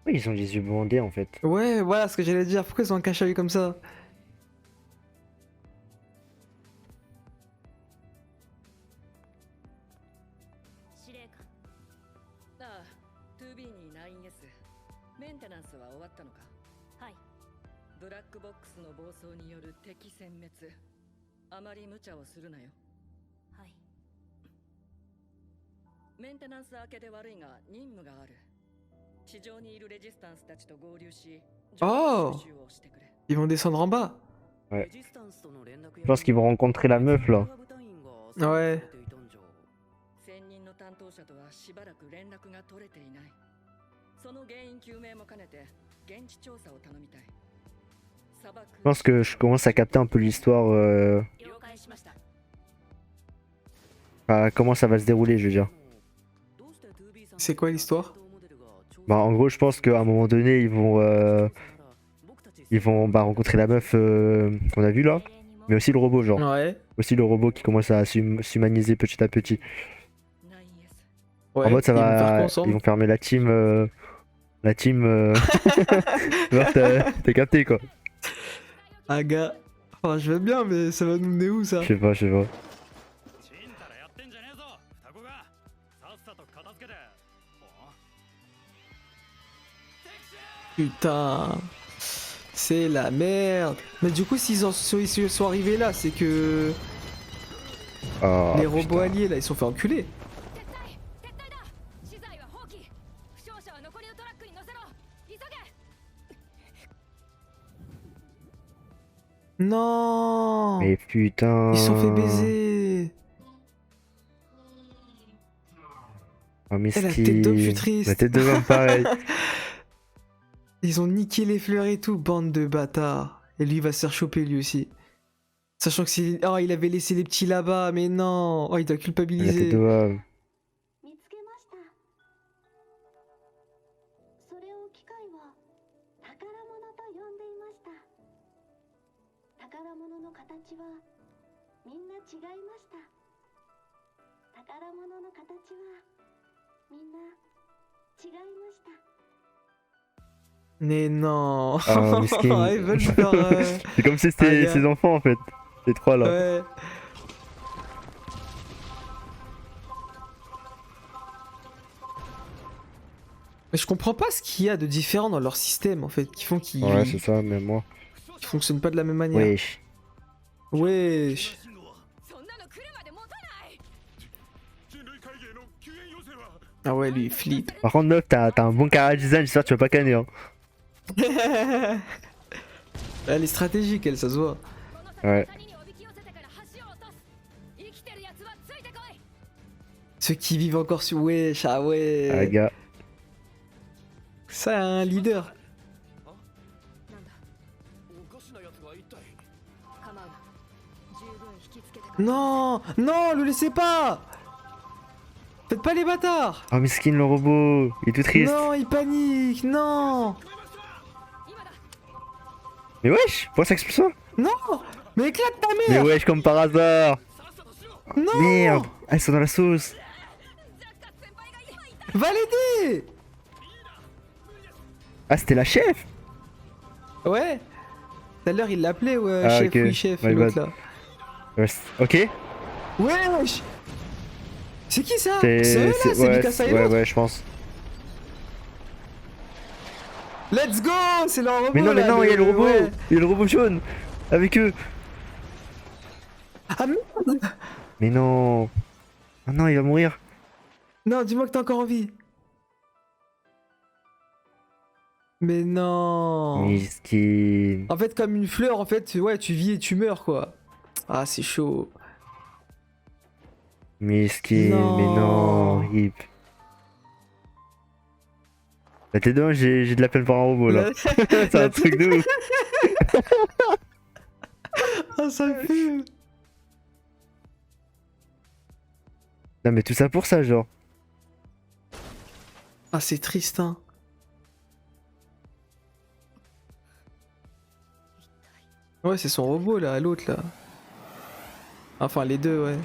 Oui, ils ont les yeux bandés en fait. Ouais, voilà ce que j'allais dire. Pourquoi ils ont un cache à vue comme ça? 司令官。ああ 2B に 9S メンテナンスは終わったのかはい。ブラックボックスの暴走による敵殲滅あまり無茶をするなよはい。メンテナンス明けで悪いが任務がある地上にいるレジスタンスたちと合流し情報収集をしてくれ Ils vont descendre en bas. Ouais. Je pense qu'ils vont rencontrer la meuf là. Ouais. 専任の担当者とはしばらく連絡が取れていないその原因究明も兼ねて現地調査を頼みたい Je pense que je commence à capter un peu l'histoire. 了解しました Enfin, comment ça va se dérouler, je veux dire. C'est quoi l'histoire? Bah, en gros, je pense qu'à un moment donné, ils vont bah, rencontrer la meuf qu'on a vue là, mais aussi le robot, genre. Ouais. Aussi le robot qui commence à s'humaniser petit à petit. 9S Ouais. En mode, ça ils vont faire quoi va. Ils ensemble? vont fermer la team. La team. Genre, t'as capté quoi. Ah, gars. Enfin, je veux bien, mais ça va nous mener où ça? Je sais pas, je sais pas. ちんたらやってんじゃねえぞ双子がさっさと片付けて Putain. C'est la merde. Mais du coup, s'ils sont arrivés là, c'est que Ah, les robots putain. alliés là, ils sont fait enculer. 撤退だ。資材は放棄。負傷者は残りのトラックに乗せろ。急げ。 Non. Mais putain. Ils se sont fait baiser. Oh, miskin. la tête d'homme, je suis triste. La tête d'homme, pareil. Ils ont niqué les fleurs et tout, bande de bâtards. Et lui il va se faire choper lui aussi. Sachant que c'est... Oh, il avait laissé les petits là-bas, mais non. Oh, il doit La tête culpabiliser. d'homme. 見つけましたそれを機械は宝物と呼んでいました宝物の形はみんな違いました宝物の形はみんな違いました Mais non. Ah, miskin. Ils veulent faire... C'est comme si c'était Ah, gars. ses enfants en fait. Les trois là. Ouais. Mais je comprends pas ce qu'il y a de différent dans leur système en fait, qui font qu'ils Ouais, c'est ça, même moi. fonctionnent pas de la même manière. Wesh. Wesh. そんなの来るまで持たない。人類会議への救援要請は Ah ouais, lui il flippe. Par contre, neuf, t'as un bon cara design, j'espère que tu vas pas canner. Hein. Elle est stratégique, elle, ça se voit. この Ouais. 先におびき寄せてから橋を落とす。生きてるやつはついてこい。 Ceux qui vivent encore sur Wesh, ah Ah, ouais. gars. Ça, un leader. なんだ。おかしなやつが一体構うな。十分引きつけてくれ。 Non, non, le laissez pas. Faites pas les bâtards. Oh, miskin le robot. Il est tout triste. Non, il panique, non. 今だ。 Mais wesh, pourquoi ça explose ça? Non, mais éclate ta Mais mère. wesh, comme par hasard. Non Merde, elles sont dans la sauce. Va l'aider. Ah, c'était la chef. Ouais. Tout à l'heure, il l'appelait, ouais, Ah, chef, ok. oui, chef, My l'autre bad. là. Ouais, ok. Wesh. C'est qui ça? C'est C'est eux là? C'est ouais, Mikasa et ouais, l'autre? ouais, je pense. Let's go! C'est leur robot Mais non, là, il y a le robot. ouais. Il y a le robot jaune avec eux. Ah merde! Mais non. Ah non, il va mourir. Non, dis-moi que t'as encore envie. Mais non. Miskin. En fait, comme une fleur, en fait, ouais, tu vis et tu meurs, quoi. Ah, c'est chaud. Miskin, Non. mais non, rip. Bah t'es dedans, j'ai de la peine pour un robot là. C'est un truc de ouf. Ah, ça me fume. Non mais tout ça pour ça genre. Ah, c'est triste, hein. Ouais, c'est son robot, là, l'autre, là. Enfin, les deux, ouais.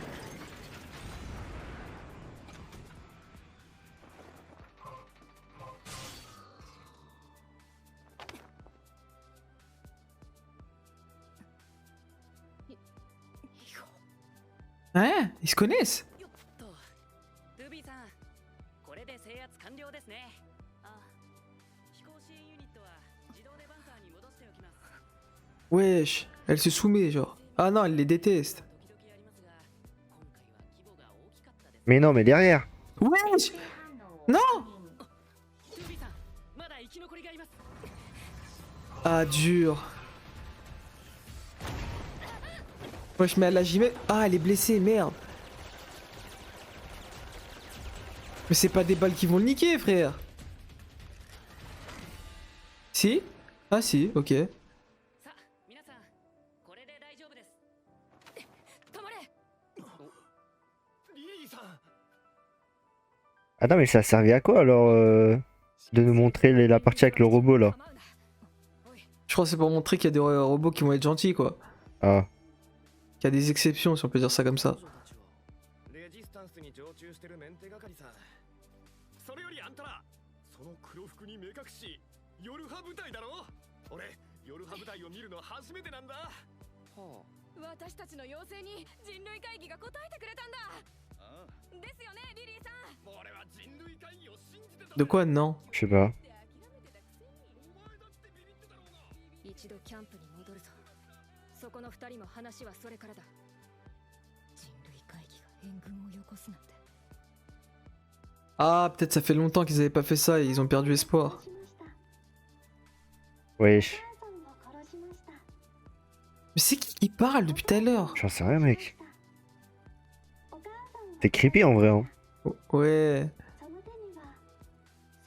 Hein? Ils se connaissent? よっとルビーさんこれで制圧完了ですねあ飛行支援ユニットは自動でバンカーに戻しておきます Wesh, elle se soumet, genre. Ah non, elle les déteste. 時々ありますが今回は規模が大きかったです Mais non mais derrière. Wesh! Non! ルビーさんまだ生き残りがいます Ah, dur. Wesh, mais elle a jamais... Ah, elle est blessée, merde. Mais c'est pas des balles qui vont le niquer, frère. Si? Ah si, ok. さあ皆さんこれで大丈夫です止まれリリーさん Attends mais ça servait à quoi alors de nous montrer la partie avec le robot là? Je crois que c'est pour montrer qu'il y a des robots qui vont être gentils, quoi. Ah. Qu'il y a des exceptions, si on peut dire ça comme ça. レジスタンスに常駐してるメンテ係さそれよりあんたらその黒服に目隠し夜派部隊だろ俺夜派部隊を見るの初めてなんだは私たちの要請に人類会議が答えてくれたんだあですよねリリーさん俺は人類会議を信じてた De quoi, non? Je sais pas. お前だってビビってたろうが一度キャンプに戻るぞそこの二人も話はそれからだ人類会議が援軍をよこすなんて Ah, peut-être ça fait longtemps qu'ils avaient pas fait ça et ils ont perdu espoir. しました Wesh. お母さんを殺しました Mais c'est qui parle depuis tout à l'heure? J'en sais rien mec. お母さんは C'est creepy en vrai hein. Ouais. その手には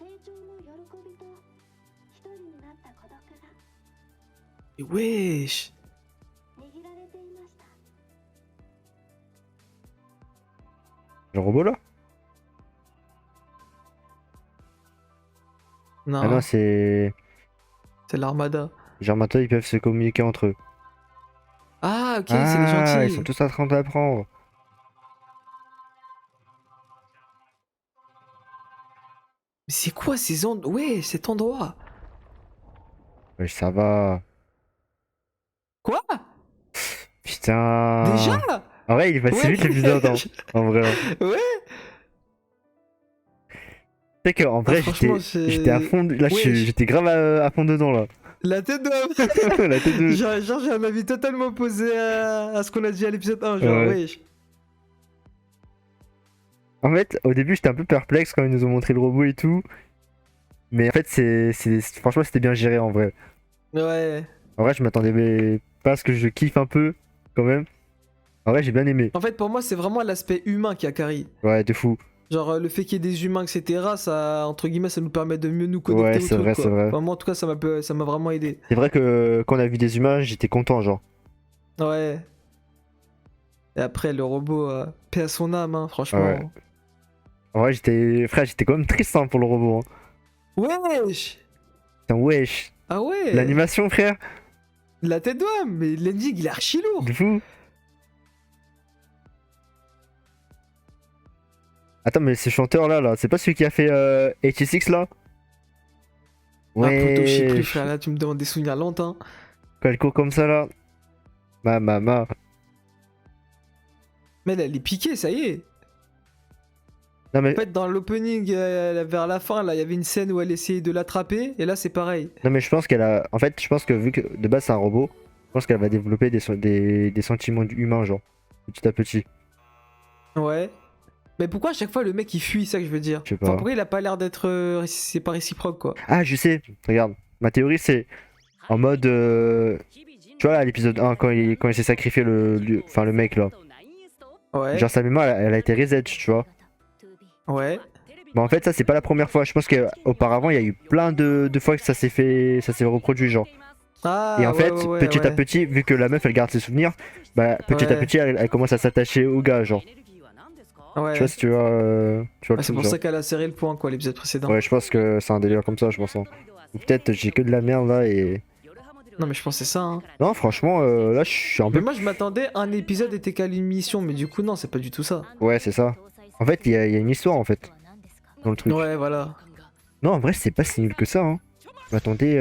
成長の喜びと一人になった孤独が Et wesh. 握られていました Le robot là? Non, Ah non c'est... c'est l'armada. Genre maintenant ils peuvent se communiquer entre eux. Ah, ok, c'est les Ah, gentils. ils sont tous en train d'apprendre. Mais c'est quoi ces endroits? Ouais, cet endroit. Wesh ça va. Quoi? Putain. Déjà? En vrai il est passé Ouais. vite l'épisode hein. En vrai. Hein. Ouais. Tu sais qu'en vrai franchement, j'étais à fond... Là Ouais, j'étais grave à fond dedans là. La tête d'homme. La tête de... Genre, j'ai un avis totalement opposé à ce qu'on a dit à l'épisode 1. Genre, Ouais. wesh. En fait, au début, j'étais un peu perplexe quand ils nous ont montré le robot et tout. Mais en fait, franchement, c'était bien géré en vrai. Ouais. En vrai, je m'attendais pas à ce que je kiffe un peu, quand même. En vrai, j'ai bien aimé. En fait, pour moi, c'est vraiment l'aspect humain qui a carry. Ouais, de fou. Genre, le fait qu'il y ait des humains, etc., ça, entre guillemets, ça nous permet de mieux nous connecter Ouais, au c'est truc, vrai, quoi. c'est vrai. Enfin, moi, en tout cas, ça m'a vraiment aidé. C'est vrai que quand on a vu des humains, j'étais content, genre. Ouais. Et après, le robot, paix à son âme, hein, franchement. Ouais. En vrai, j'étais quand même triste hein, pour le robot. Hein. Wesh. Putain, wesh. Ah ouais. L'animation, frère. La tête d'homme, mais l'ending, il est archi lourd. De fou. Attends, mais ce chanteur là, c'est pas celui qui a fait 86 là? Ah, poto, je sais plus, Ouais, frère, là, tu me demandes des souvenirs lointains. quand elle court comme ça là. Ma. Mais elle est piquée, ça y est. Non mais, En fait, dans l'opening, vers la fin, là, il y avait une scène où elle essayait de l'attraper, et là, c'est pareil. non mais je pense qu'elle a... En fait, je pense que vu que de base c'est un robot, je pense qu'elle va développer des sentiments humains, genre, petit à petit. Ouais. Mais pourquoi à chaque fois le mec il fuit, ça que je veux dire? Je sais Enfin, pas. pourquoi il a pas l'air d'être. C'est pas réciproque, quoi. Ah, je sais, regarde. Ma théorie c'est en mode... Tu vois, à l'épisode 1, quand il s'est sacrifié enfin, le mec là. Ouais. Genre sa mémoire, elle a été reset, tu vois. Ouais. Mais en fait, ça c'est pas la première fois. Je pense qu'auparavant, il y a eu plein de fois que ça s'est reproduit, genre. Ah, Et en fait, ouais, petit à ouais. petit, vu que la meuf elle garde ses souvenirs, bah petit à Ouais. petit elle commence à s'attacher au gars, genre. Ouais. Tu vois, si tu vois, tu vois Ah, le c'est truc, pour genre. ça qu'elle a serré le point, quoi, l'épisode précédent. Ouais, je pense que c'est un délire comme ça, je pense. Hein. Ou peut-être j'ai que de la merde là et. Non, mais je pense que c'est ça, hein. Non, franchement, là je suis un Mais peu. moi, je m'attendais, un épisode était qu'à une mission, mais du coup, non, c'est pas du tout ça. Ouais, c'est ça. En fait, il y a une histoire en fait dans le truc. Ouais, voilà. Non, en vrai, c'est pas si nul que ça. Hein. Je m'attendais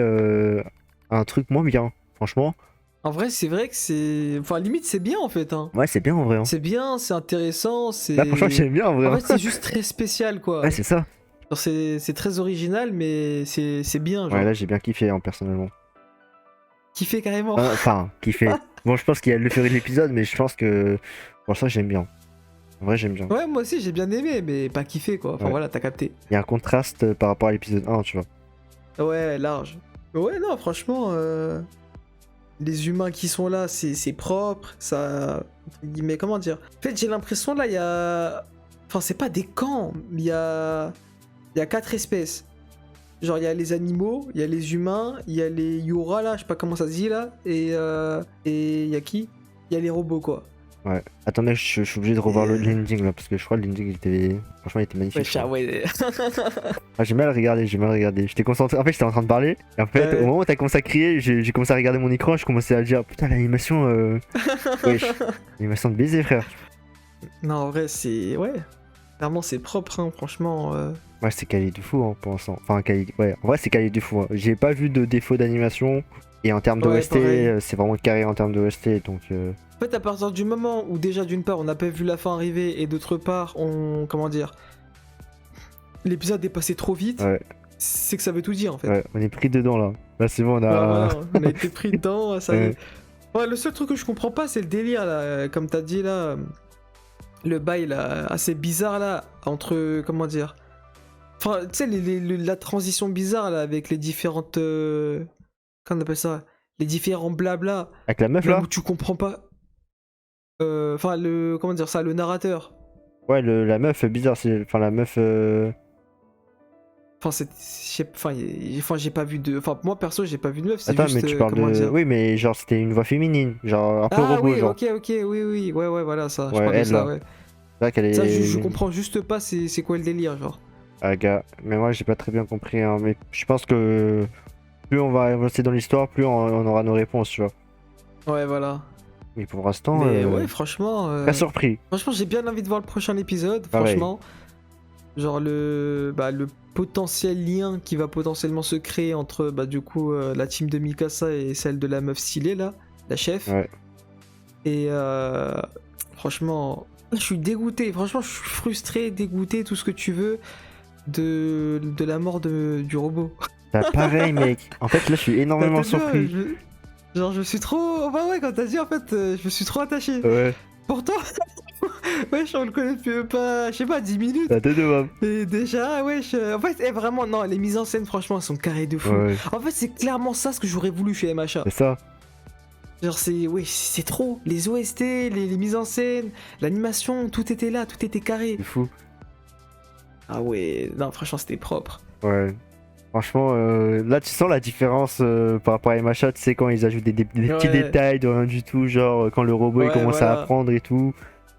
à un truc moins bien, franchement. En vrai, c'est vrai que c'est. Enfin, limite, c'est bien, en fait, hein. Ouais, c'est bien en vrai. Hein. C'est bien, c'est intéressant, c'est. Là, franchement, j'aime bien en vrai. En Hein. fait, c'est juste très spécial, quoi. Ouais, c'est ça. Genre, c'est très original, mais c'est bien, genre. Ouais, là, j'ai bien kiffé, hein, personnellement. Kiffé carrément. Enfin, kiffé. Bon, je pense qu'il y a le furie de l'épisode, mais je pense que pour ça, j'aime bien. En vrai, j'aime bien. Ouais, moi aussi, j'ai bien aimé, mais pas kiffé, quoi. Enfin, Ouais. voilà, t'as capté. Il y a un contraste par rapport à l'épisode 1, tu vois. Ouais, large. Ouais, non, franchement, les humains qui sont là, c'est propre, ça... entre guillemets, comment dire? En fait, j'ai l'impression, là, il y a... Enfin, c'est pas des camps, il y a... Il y a 4 espèces. Genre, il y a les animaux, il y a les humains, il y a les Yura, là, je sais pas comment ça se dit, là, et il y a qui? Il y a les robots, quoi. Ouais. Attendez, je suis obligé de revoir Et- le l'ending là, parce que je crois que l'ending il était. Franchement, il était magnifique. Ouais, je crois. ouais. Ah, j'ai mal regardé, j'ai mal regardé. J'étais concentré. En fait, j'étais en train de parler. Et en fait, Ouais. au moment où t'as commencé à crier, j'ai commencé à regarder mon écran. Je commençais à dire putain, l'animation. Wesh. L'animation de baiser, frère. Non, en vrai, c'est... Ouais. Clairement, c'est propre, hein, franchement. Ouais, c'est quali de fou, hein, pour l'instant. Enfin, quali. Ouais, en vrai, c'est quali de fou. Hein. J'ai pas vu de défaut d'animation. Et en termes Ouais, d'OST, pareil. c'est vraiment carré en termes d'OST. Donc. En fait, à partir du moment où déjà d'une part on n'a pas vu la fin arriver et d'autre part on, comment dire, l'épisode est passé trop vite, Ouais. c'est que ça veut tout dire en fait. Ouais, on est pris dedans là. Là, c'est bon, on a. Ouais, voilà, on a été pris dedans, ça y est. Ouais. Ouais, le seul truc que je comprends pas c'est le délire là, comme t'as dit là, le bail là, assez bizarre là, entre, comment dire, enfin tu sais la transition bizarre là avec les différentes, comment on appelle ça, les différents blabla, Avec la meuf là là où tu comprends pas. Enfin, le. Comment dire ça? Le narrateur. Ouais, la meuf bizarre. Enfin, la meuf. Enfin, enfin, j'ai pas vu de. Enfin, moi perso, j'ai pas vu de meuf. C'est Attends, juste. mais tu parles comment de. dire. Oui, mais genre, c'était une voix féminine. Genre, un peu Ah robot, oui, genre. ok, oui. Ouais, voilà, ça. Je Ouais, parle de elle, ça, là. ouais. C'est vrai qu'elle est. Ça, je comprends juste pas c'est quoi le délire, genre. Ah, gars. Mais moi, j'ai pas très bien compris. Hein, mais je pense que plus on va avancer dans l'histoire, plus on aura nos réponses, tu vois. Ouais, voilà. Mais pour l'instant, Mais ouais, franchement. très surpris. Franchement, j'ai bien envie de voir le prochain épisode, Pareil. franchement. Genre le potentiel lien qui va potentiellement se créer entre du coup la team de Mikasa et celle de la meuf stylée là, la chef. Ouais. Et franchement, je suis dégoûté, franchement je suis frustré, dégoûté, tout ce que tu veux de la mort du robot. Bah, pareil, mec. En fait, là, je suis énormément T'as vu, surpris. Genre je suis trop... Bah ouais, quand t'as dit en fait, je me suis trop attaché. Ouais, Pourtant, wesh, on le connaît depuis pas, je sais pas, 10 minutes. t'as deux de Et déjà, wesh, en fait, vraiment, non, les mises en scène, franchement, elles sont carrées de fou. Ouais, En fait, c'est clairement ça ce que j'aurais voulu chez MHA. c'est ça. Genre, c'est trop. Les OST, les mises en scène, l'animation, tout était là, tout était carré. C'est fou. Ah ouais, non, franchement, c'était propre. Ouais. Franchement, là, tu sens la différence par rapport à MHA, tu sais, quand ils ajoutent des petits Ouais. détails de rien du tout, genre quand le robot il Ouais, commence à voilà. apprendre et tout,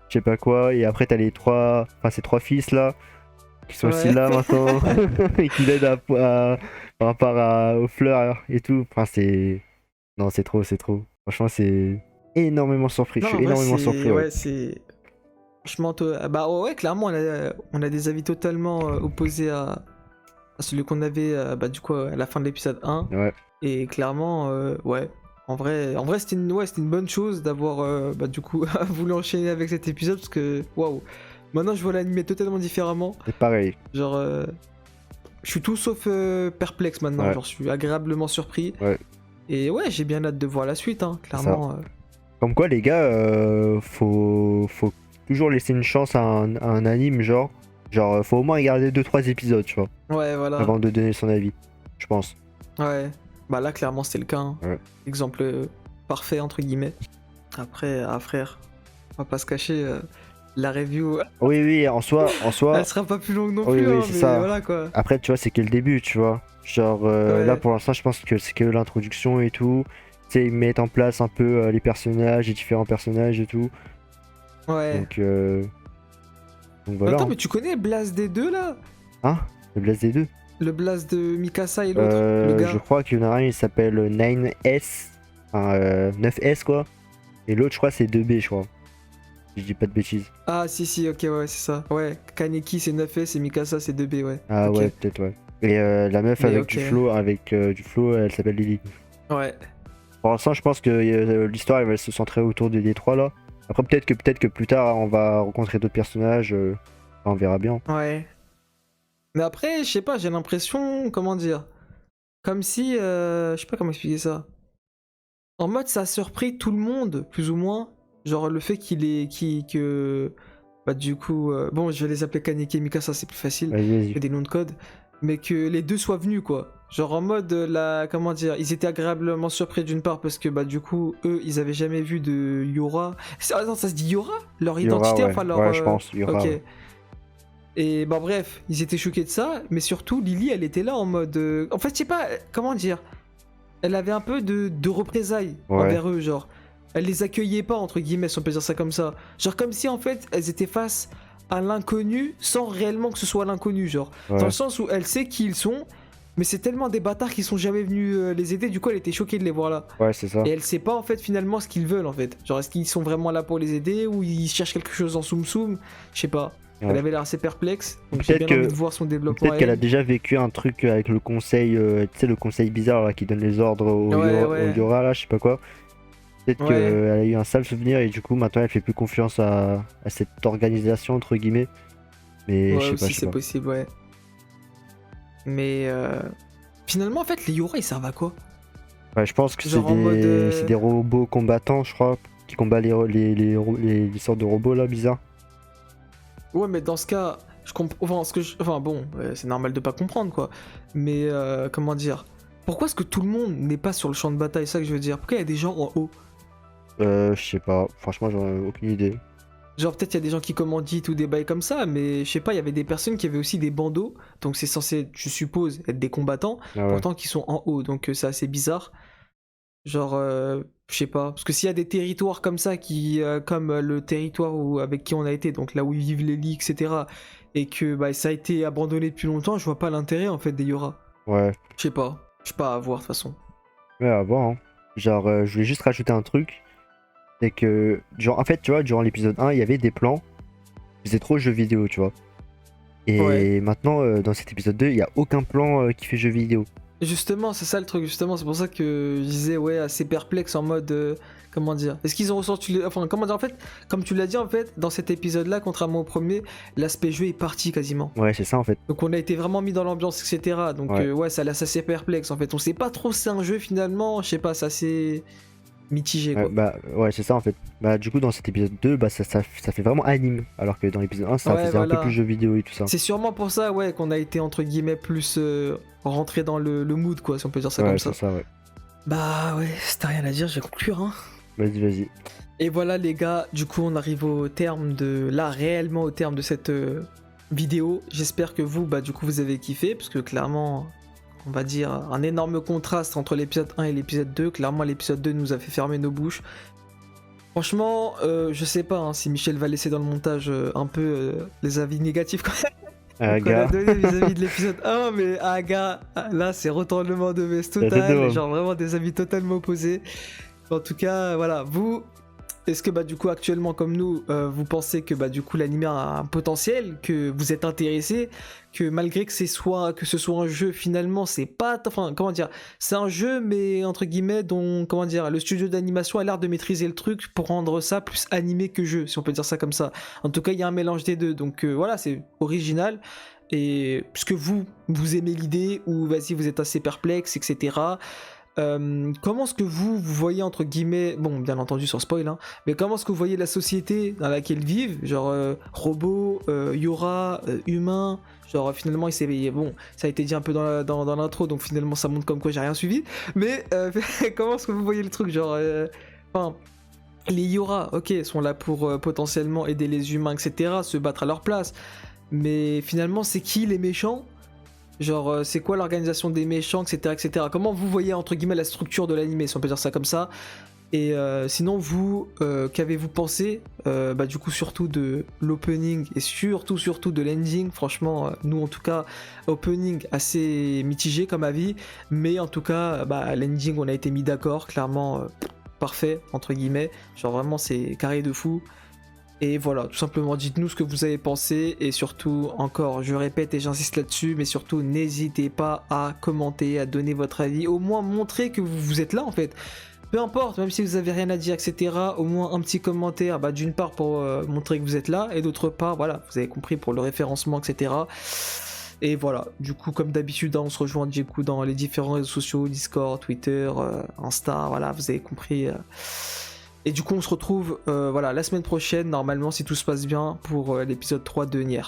je sais pas quoi, et après t'as ces trois fils là, qui sont aussi Ouais. là maintenant, et qui l'aident par rapport aux fleurs et tout. Enfin, c'est. Non, c'est trop, c'est trop. Franchement, c'est énormément surpris. Je Non, suis en vrai, énormément surpris. Ouais. ouais, c'est. Franchement, bah ouais, clairement, on a des avis totalement opposés à celui qu'on avait bah, du coup à la fin de l'épisode 1. Ouais. Et clairement, ouais. En vrai c'était une bonne chose d'avoir bah, du coup voulu enchaîner avec cet épisode parce que waouh. Maintenant, je vois l'anime totalement différemment. C'est pareil. Genre, je suis tout sauf perplexe maintenant. Ouais. Genre, je suis agréablement surpris. Ouais. Et ouais, j'ai bien hâte de voir la suite, hein, clairement. Comme quoi, les gars, faut toujours laisser une chance à un anime, genre, faut au moins regarder 2-3 épisodes, tu vois, Ouais, voilà. avant de donner son avis, je pense. Ouais. Bah là, clairement, c'était le cas. Hein. Ouais. Exemple parfait, entre guillemets. Après, frère, on va pas se cacher, la review, Oui, en soi, elle sera pas plus longue non Oui, plus, oui, hein, c'est mais ça. voilà quoi. après, tu vois, c'est que le début, tu vois. Genre, Ouais. là, pour l'instant, je pense que c'est que l'introduction et tout. Tu sais, ils mettent en place un peu les personnages, les différents personnages et tout. Ouais. Donc voilà. Attends, hein. mais tu connais Blast des deux là? Hein, le Blast des deux. Le Blast de Mikasa et l'autre, le gars. Je crois qu'il y en a un, il s'appelle 9S. Enfin, 9S quoi. Et l'autre, je crois, c'est 2B, je crois. Si je dis pas de bêtises. Ah, si, ok, ouais, c'est ça. Ouais, Kaneki c'est 9S et Mikasa c'est 2B, ouais. Ah Ok. ouais, peut-être, ouais. Et la meuf Mais avec ok. du flow, elle s'appelle Lily. Ouais. Pour l'instant, je pense que l'histoire elle va se centrer autour des trois là. Après, peut-être que plus tard, on va rencontrer d'autres personnages. On verra bien. Ouais. Mais après, je sais pas, j'ai l'impression, comment dire, comme si, je sais pas comment expliquer ça. En mode, ça a surpris tout le monde, plus ou moins. Genre le fait que, bah du coup, bon, je vais les appeler Kaneki et Mikasa, c'est plus facile Vas-y. que des noms de code, mais que les deux soient venus quoi. Genre en mode comment dire, ils étaient agréablement surpris d'une part parce que bah du coup eux ils avaient jamais vu de Yora. Ah non, ça se dit Yora? Leur Yora, identité, ouais. enfin leur. Ouais, je pense, Yora, Ok. ouais. Et bah bref, ils étaient choqués de ça, mais surtout Lily elle était là en mode. En fait, je sais pas, comment dire. Elle avait un peu de représailles Ouais. envers eux, genre. Elle les accueillait pas, entre guillemets, si on peut dire ça comme ça. Genre comme si en fait elles étaient face à l'inconnu sans réellement que ce soit l'inconnu, genre. Ouais. Dans le sens où elle sait qui ils sont, mais c'est tellement des bâtards qui sont jamais venus les aider, du coup elle était choquée de les voir là. Ouais, c'est ça. Et elle sait pas en fait finalement ce qu'ils veulent en fait. Genre est-ce qu'ils sont vraiment là pour les aider ou ils cherchent quelque chose en soum soum? Je sais pas. Ouais. Elle avait l'air assez perplexe, donc j'ai Peut-être bien que- envie de voir son développement. Peut-être qu'elle a elle. déjà vécu un truc avec le conseil, tu sais, le conseil bizarre là, qui donne les ordres au Ouais, Yora, ouais. au Yora, là, je sais pas quoi. Peut-être Ouais. qu'elle a eu un sale souvenir et du coup maintenant elle fait plus confiance à cette organisation entre guillemets. Mais Ouais, je sais aussi pas. c'est possible, ouais. Mais finalement en fait les Yora ils servent à quoi? Ouais, je pense que Genre en mode, c'est des robots combattants, je crois, qui combattent les sortes de robots là bizarres. Ouais, mais dans ce cas, je comprends. Enfin, bon, c'est normal de pas comprendre, quoi. Mais, comment dire? Pourquoi est-ce que tout le monde n'est pas sur le champ de bataille? C'est ça que je veux dire. Pourquoi il y a des gens en haut? Je sais pas, franchement j'en ai aucune idée. Genre, peut-être il y a des gens qui commanditent ou des bails comme ça, mais je sais pas, il y avait des personnes qui avaient aussi des bandeaux. Donc, c'est censé, je suppose, être des combattants. Ah ouais. Pourtant, qui sont en haut. Donc, c'est assez bizarre. Genre, je sais pas. Parce que s'il y a des territoires comme ça, comme le territoire avec qui on a été, donc là où ils vivent les lits, etc., et que bah, ça a été abandonné depuis longtemps, je vois pas l'intérêt en fait des Yora. Ouais, Je sais pas. Je sais pas à voir de toute façon. ouais, à voir. Hein. Genre, je voulais juste rajouter un truc. C'est que, genre, en fait, tu vois, durant l'épisode 1, il y avait des plans qui faisaient trop jeux vidéo, tu vois. Et Ouais. maintenant, dans cet épisode 2, il y a aucun plan qui fait jeu vidéo. Justement, c'est ça le truc, justement, c'est pour ça que je disais, ouais, assez perplexe en mode. Comment dire? Est-ce qu'ils ont ressenti. Enfin, comment dire, en fait, comme tu l'as dit, en fait, dans cet épisode-là, contrairement au premier, l'aspect jeu est parti quasiment. Ouais, c'est ça en fait. Donc on a été vraiment mis dans l'ambiance, etc. Donc Ouais. ouais, ça laisse assez perplexe en fait. On sait pas trop si c'est un jeu finalement, je sais pas, c'est assez mitigé quoi. Ouais, c'est ça en fait. Bah, du coup, dans cet épisode 2, bah, ça fait vraiment anime. Alors que dans l'épisode 1, ça Ouais, faisait un voilà. peu plus jeu vidéo et tout ça. C'est sûrement pour ça, ouais, qu'on a été entre guillemets plus rentré dans le mood quoi, si on peut dire ça Ouais, comme c'est ça. ça, ouais. Bah ouais, si t'as rien à dire, je vais conclure hein. Vas-y. Et voilà les gars, du coup on arrive au terme réellement au terme de cette vidéo. J'espère que vous, bah du coup vous avez kiffé, parce que clairement, on va dire un énorme contraste entre l'épisode 1 et l'épisode 2. Clairement l'épisode 2 nous a fait fermer nos bouches. Franchement, je sais pas hein, si Michel va laisser dans le montage un peu les avis négatifs qu'on a Gars, donné vis-à-vis de l'épisode 1, mais gars, là c'est retournement de veste Ça fait total, deux, hein. genre vraiment des avis totalement opposés. En tout cas, voilà, vous, est-ce que bah du coup actuellement comme nous, vous pensez que bah du coup l'anime a un potentiel, que vous êtes intéressé, que malgré que ce soit un jeu finalement c'est pas, enfin comment dire, c'est un jeu mais entre guillemets dont comment dire, le studio d'animation a l'air de maîtriser le truc pour rendre ça plus animé que jeu, si on peut dire ça comme ça. En tout cas il y a un mélange des deux, donc voilà, c'est original. Et puisque vous aimez l'idée ou vas-y vous êtes assez perplexe, etc. Comment est-ce que vous voyez entre guillemets, bon bien entendu sans spoil, hein, mais comment est-ce que vous voyez la société dans laquelle vivent, genre robots, Yora, humains, genre finalement bon ça a été dit un peu dans l'intro donc finalement ça montre comme quoi j'ai rien suivi, mais comment est-ce que vous voyez le truc, genre enfin les Yora ok sont là pour potentiellement aider les humains etc, se battre à leur place, mais finalement c'est qui les méchants? Genre, c'est quoi l'organisation des méchants, etc., etc. Comment vous voyez, entre guillemets, la structure de l'anime, si on peut dire ça comme ça. Et sinon, vous, qu'avez-vous pensé bah, du coup, surtout de l'opening et surtout de l'ending. Franchement, nous, en tout cas, opening assez mitigé comme avis. Mais en tout cas, bah, l'ending, on a été mis d'accord, clairement, parfait, entre guillemets. Genre, vraiment, c'est carré de fou. Et voilà, tout simplement, dites-nous ce que vous avez pensé, et surtout, encore, je répète et j'insiste là-dessus, mais surtout, n'hésitez pas à commenter, à donner votre avis, au moins montrer que vous êtes là, en fait. Peu importe, même si vous avez rien à dire, etc., au moins un petit commentaire, bah, d'une part pour montrer que vous êtes là, et d'autre part, voilà, vous avez compris, pour le référencement, etc. Et voilà, du coup, comme d'habitude, hein, on se rejoint du coup dans les différents réseaux sociaux, Discord, Twitter, Insta, voilà, vous avez compris. Et du coup on se retrouve voilà, la semaine prochaine normalement si tout se passe bien pour l'épisode 3 de Nier.